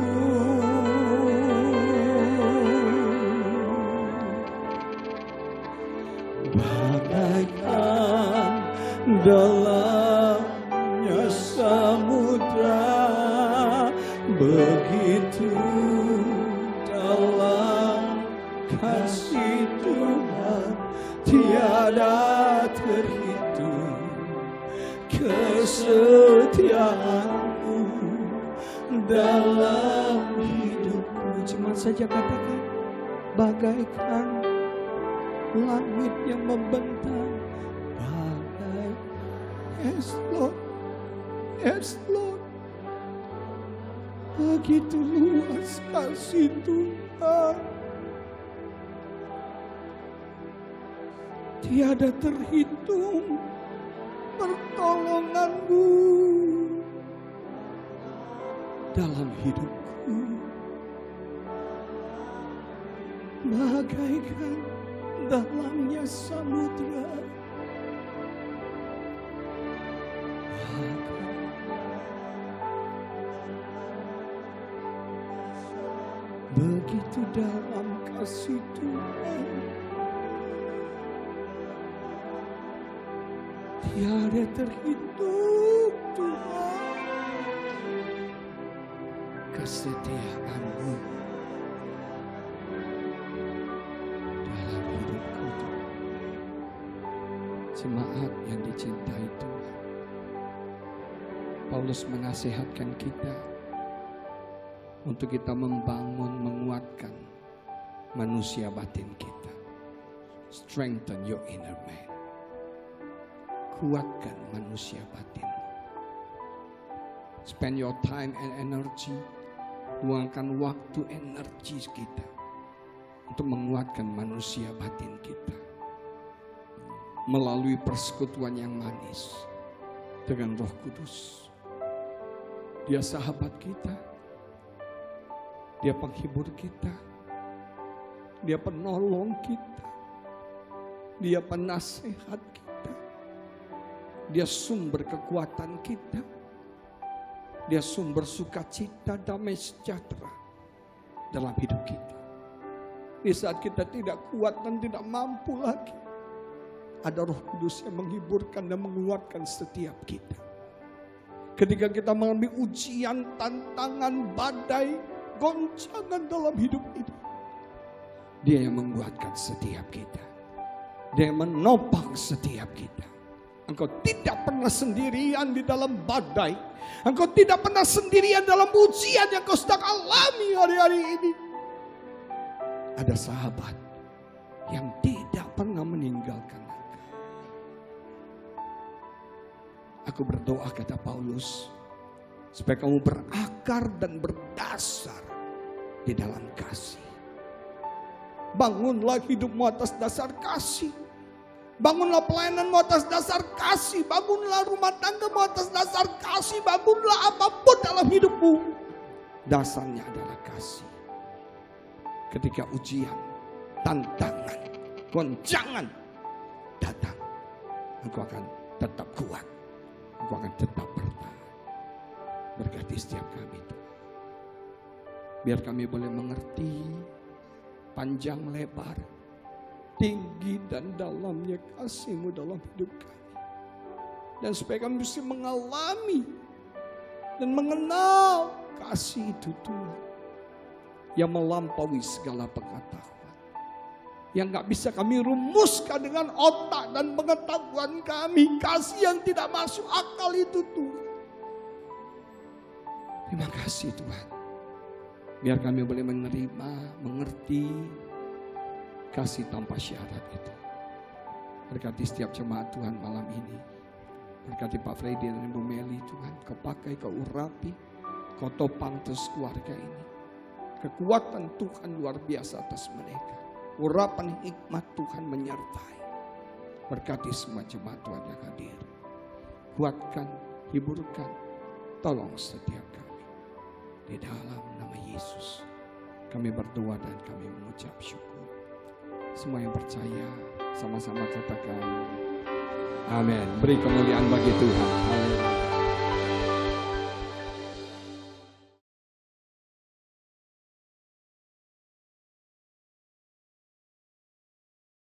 Bagaikan dalamnya samudra, begitu dalam kasih Tuhan, tiada terhitung kesetiaan-Mu dalam hidupku. Cuma saja katakan bagaikan langit yang membentang, bagai yes Lord, yes Lord, begitu luas kasih Tuhan, tiada terhitung pertolongan-Mu dalam hidupku. Bagaikan dalamnya samudra, begitu dalam kasih Tuhan, tiada terhitung Tuhan kesetiaan-Mu dalam hidupku. Jemaat yang dicintai Tuhan, Paulus menasihatkan kita untuk kita membangun, menguatkan manusia batin kita. Strengthen your inner man. Kuatkan manusia batin. Spend your time and energy. Luangkan waktu, energi kita untuk menguatkan manusia batin kita melalui persekutuan yang manis dengan Roh Kudus. Dia sahabat kita, Dia penghibur kita, Dia penolong kita, Dia penasehat kita, Dia sumber kekuatan kita, Dia sumber sukacita, damai sejahtera dalam hidup kita. Di saat kita tidak kuat dan tidak mampu lagi, ada Roh Kudus yang menghiburkan dan menguatkan setiap kita. Ketika kita mengalami ujian, tantangan, badai, goncangan dalam hidup ini, Dia yang menguatkan setiap kita. Dia yang menopang setiap kita. Engkau tidak pernah sendirian di dalam badai. Engkau tidak pernah sendirian dalam ujian yang kau sedang alami hari-hari ini. Ada sahabat yang tidak pernah meninggalkan engkau. Aku berdoa, kata Paulus, supaya kamu berakar dan berdasar di dalam kasih. Bangunlah hidupmu atas dasar kasih. Bangunlah pelayananmu atas dasar kasih. Bangunlah rumah tanggamu atas dasar kasih. Bangunlah apapun dalam hidupmu, dasarnya adalah kasih. Ketika ujian, tantangan, goncangan datang, engkau akan tetap kuat. Engkau akan tetap bertahan. Berkati setiap kami Tuhan. Biar kami boleh mengerti panjang lebar, tinggi dan dalamnya kasih-Mu dalam hidup kami. Dan supaya kami bisa mengalami dan mengenal kasih itu Tuhan, yang melampaui segala pengetahuan, yang gak bisa kami rumuskan dengan otak dan pengetahuan kami. Kasih yang tidak masuk akal itu Tuhan. Terima kasih Tuhan. Biar kami boleh menerima, mengerti kasih tanpa syarat itu. Berkati setiap jemaat Tuhan malam ini. Berkati Pak Freddy dan Ibu Meli Tuhan. Kau pakai, kau urapi, kau topang terus keluarga ini. Kekuatan Tuhan luar biasa atas mereka. Urapan hikmat Tuhan menyertai. Berkati semua jemaat Tuhan yang hadir. Kuatkan, hiburkan, tolong setiap kami. Di dalam nama Yesus kami berdoa dan kami mengucap syukur. Semua yang percaya sama-sama katakan amin. Beri kemuliaan bagi Tuhan. Haleluya.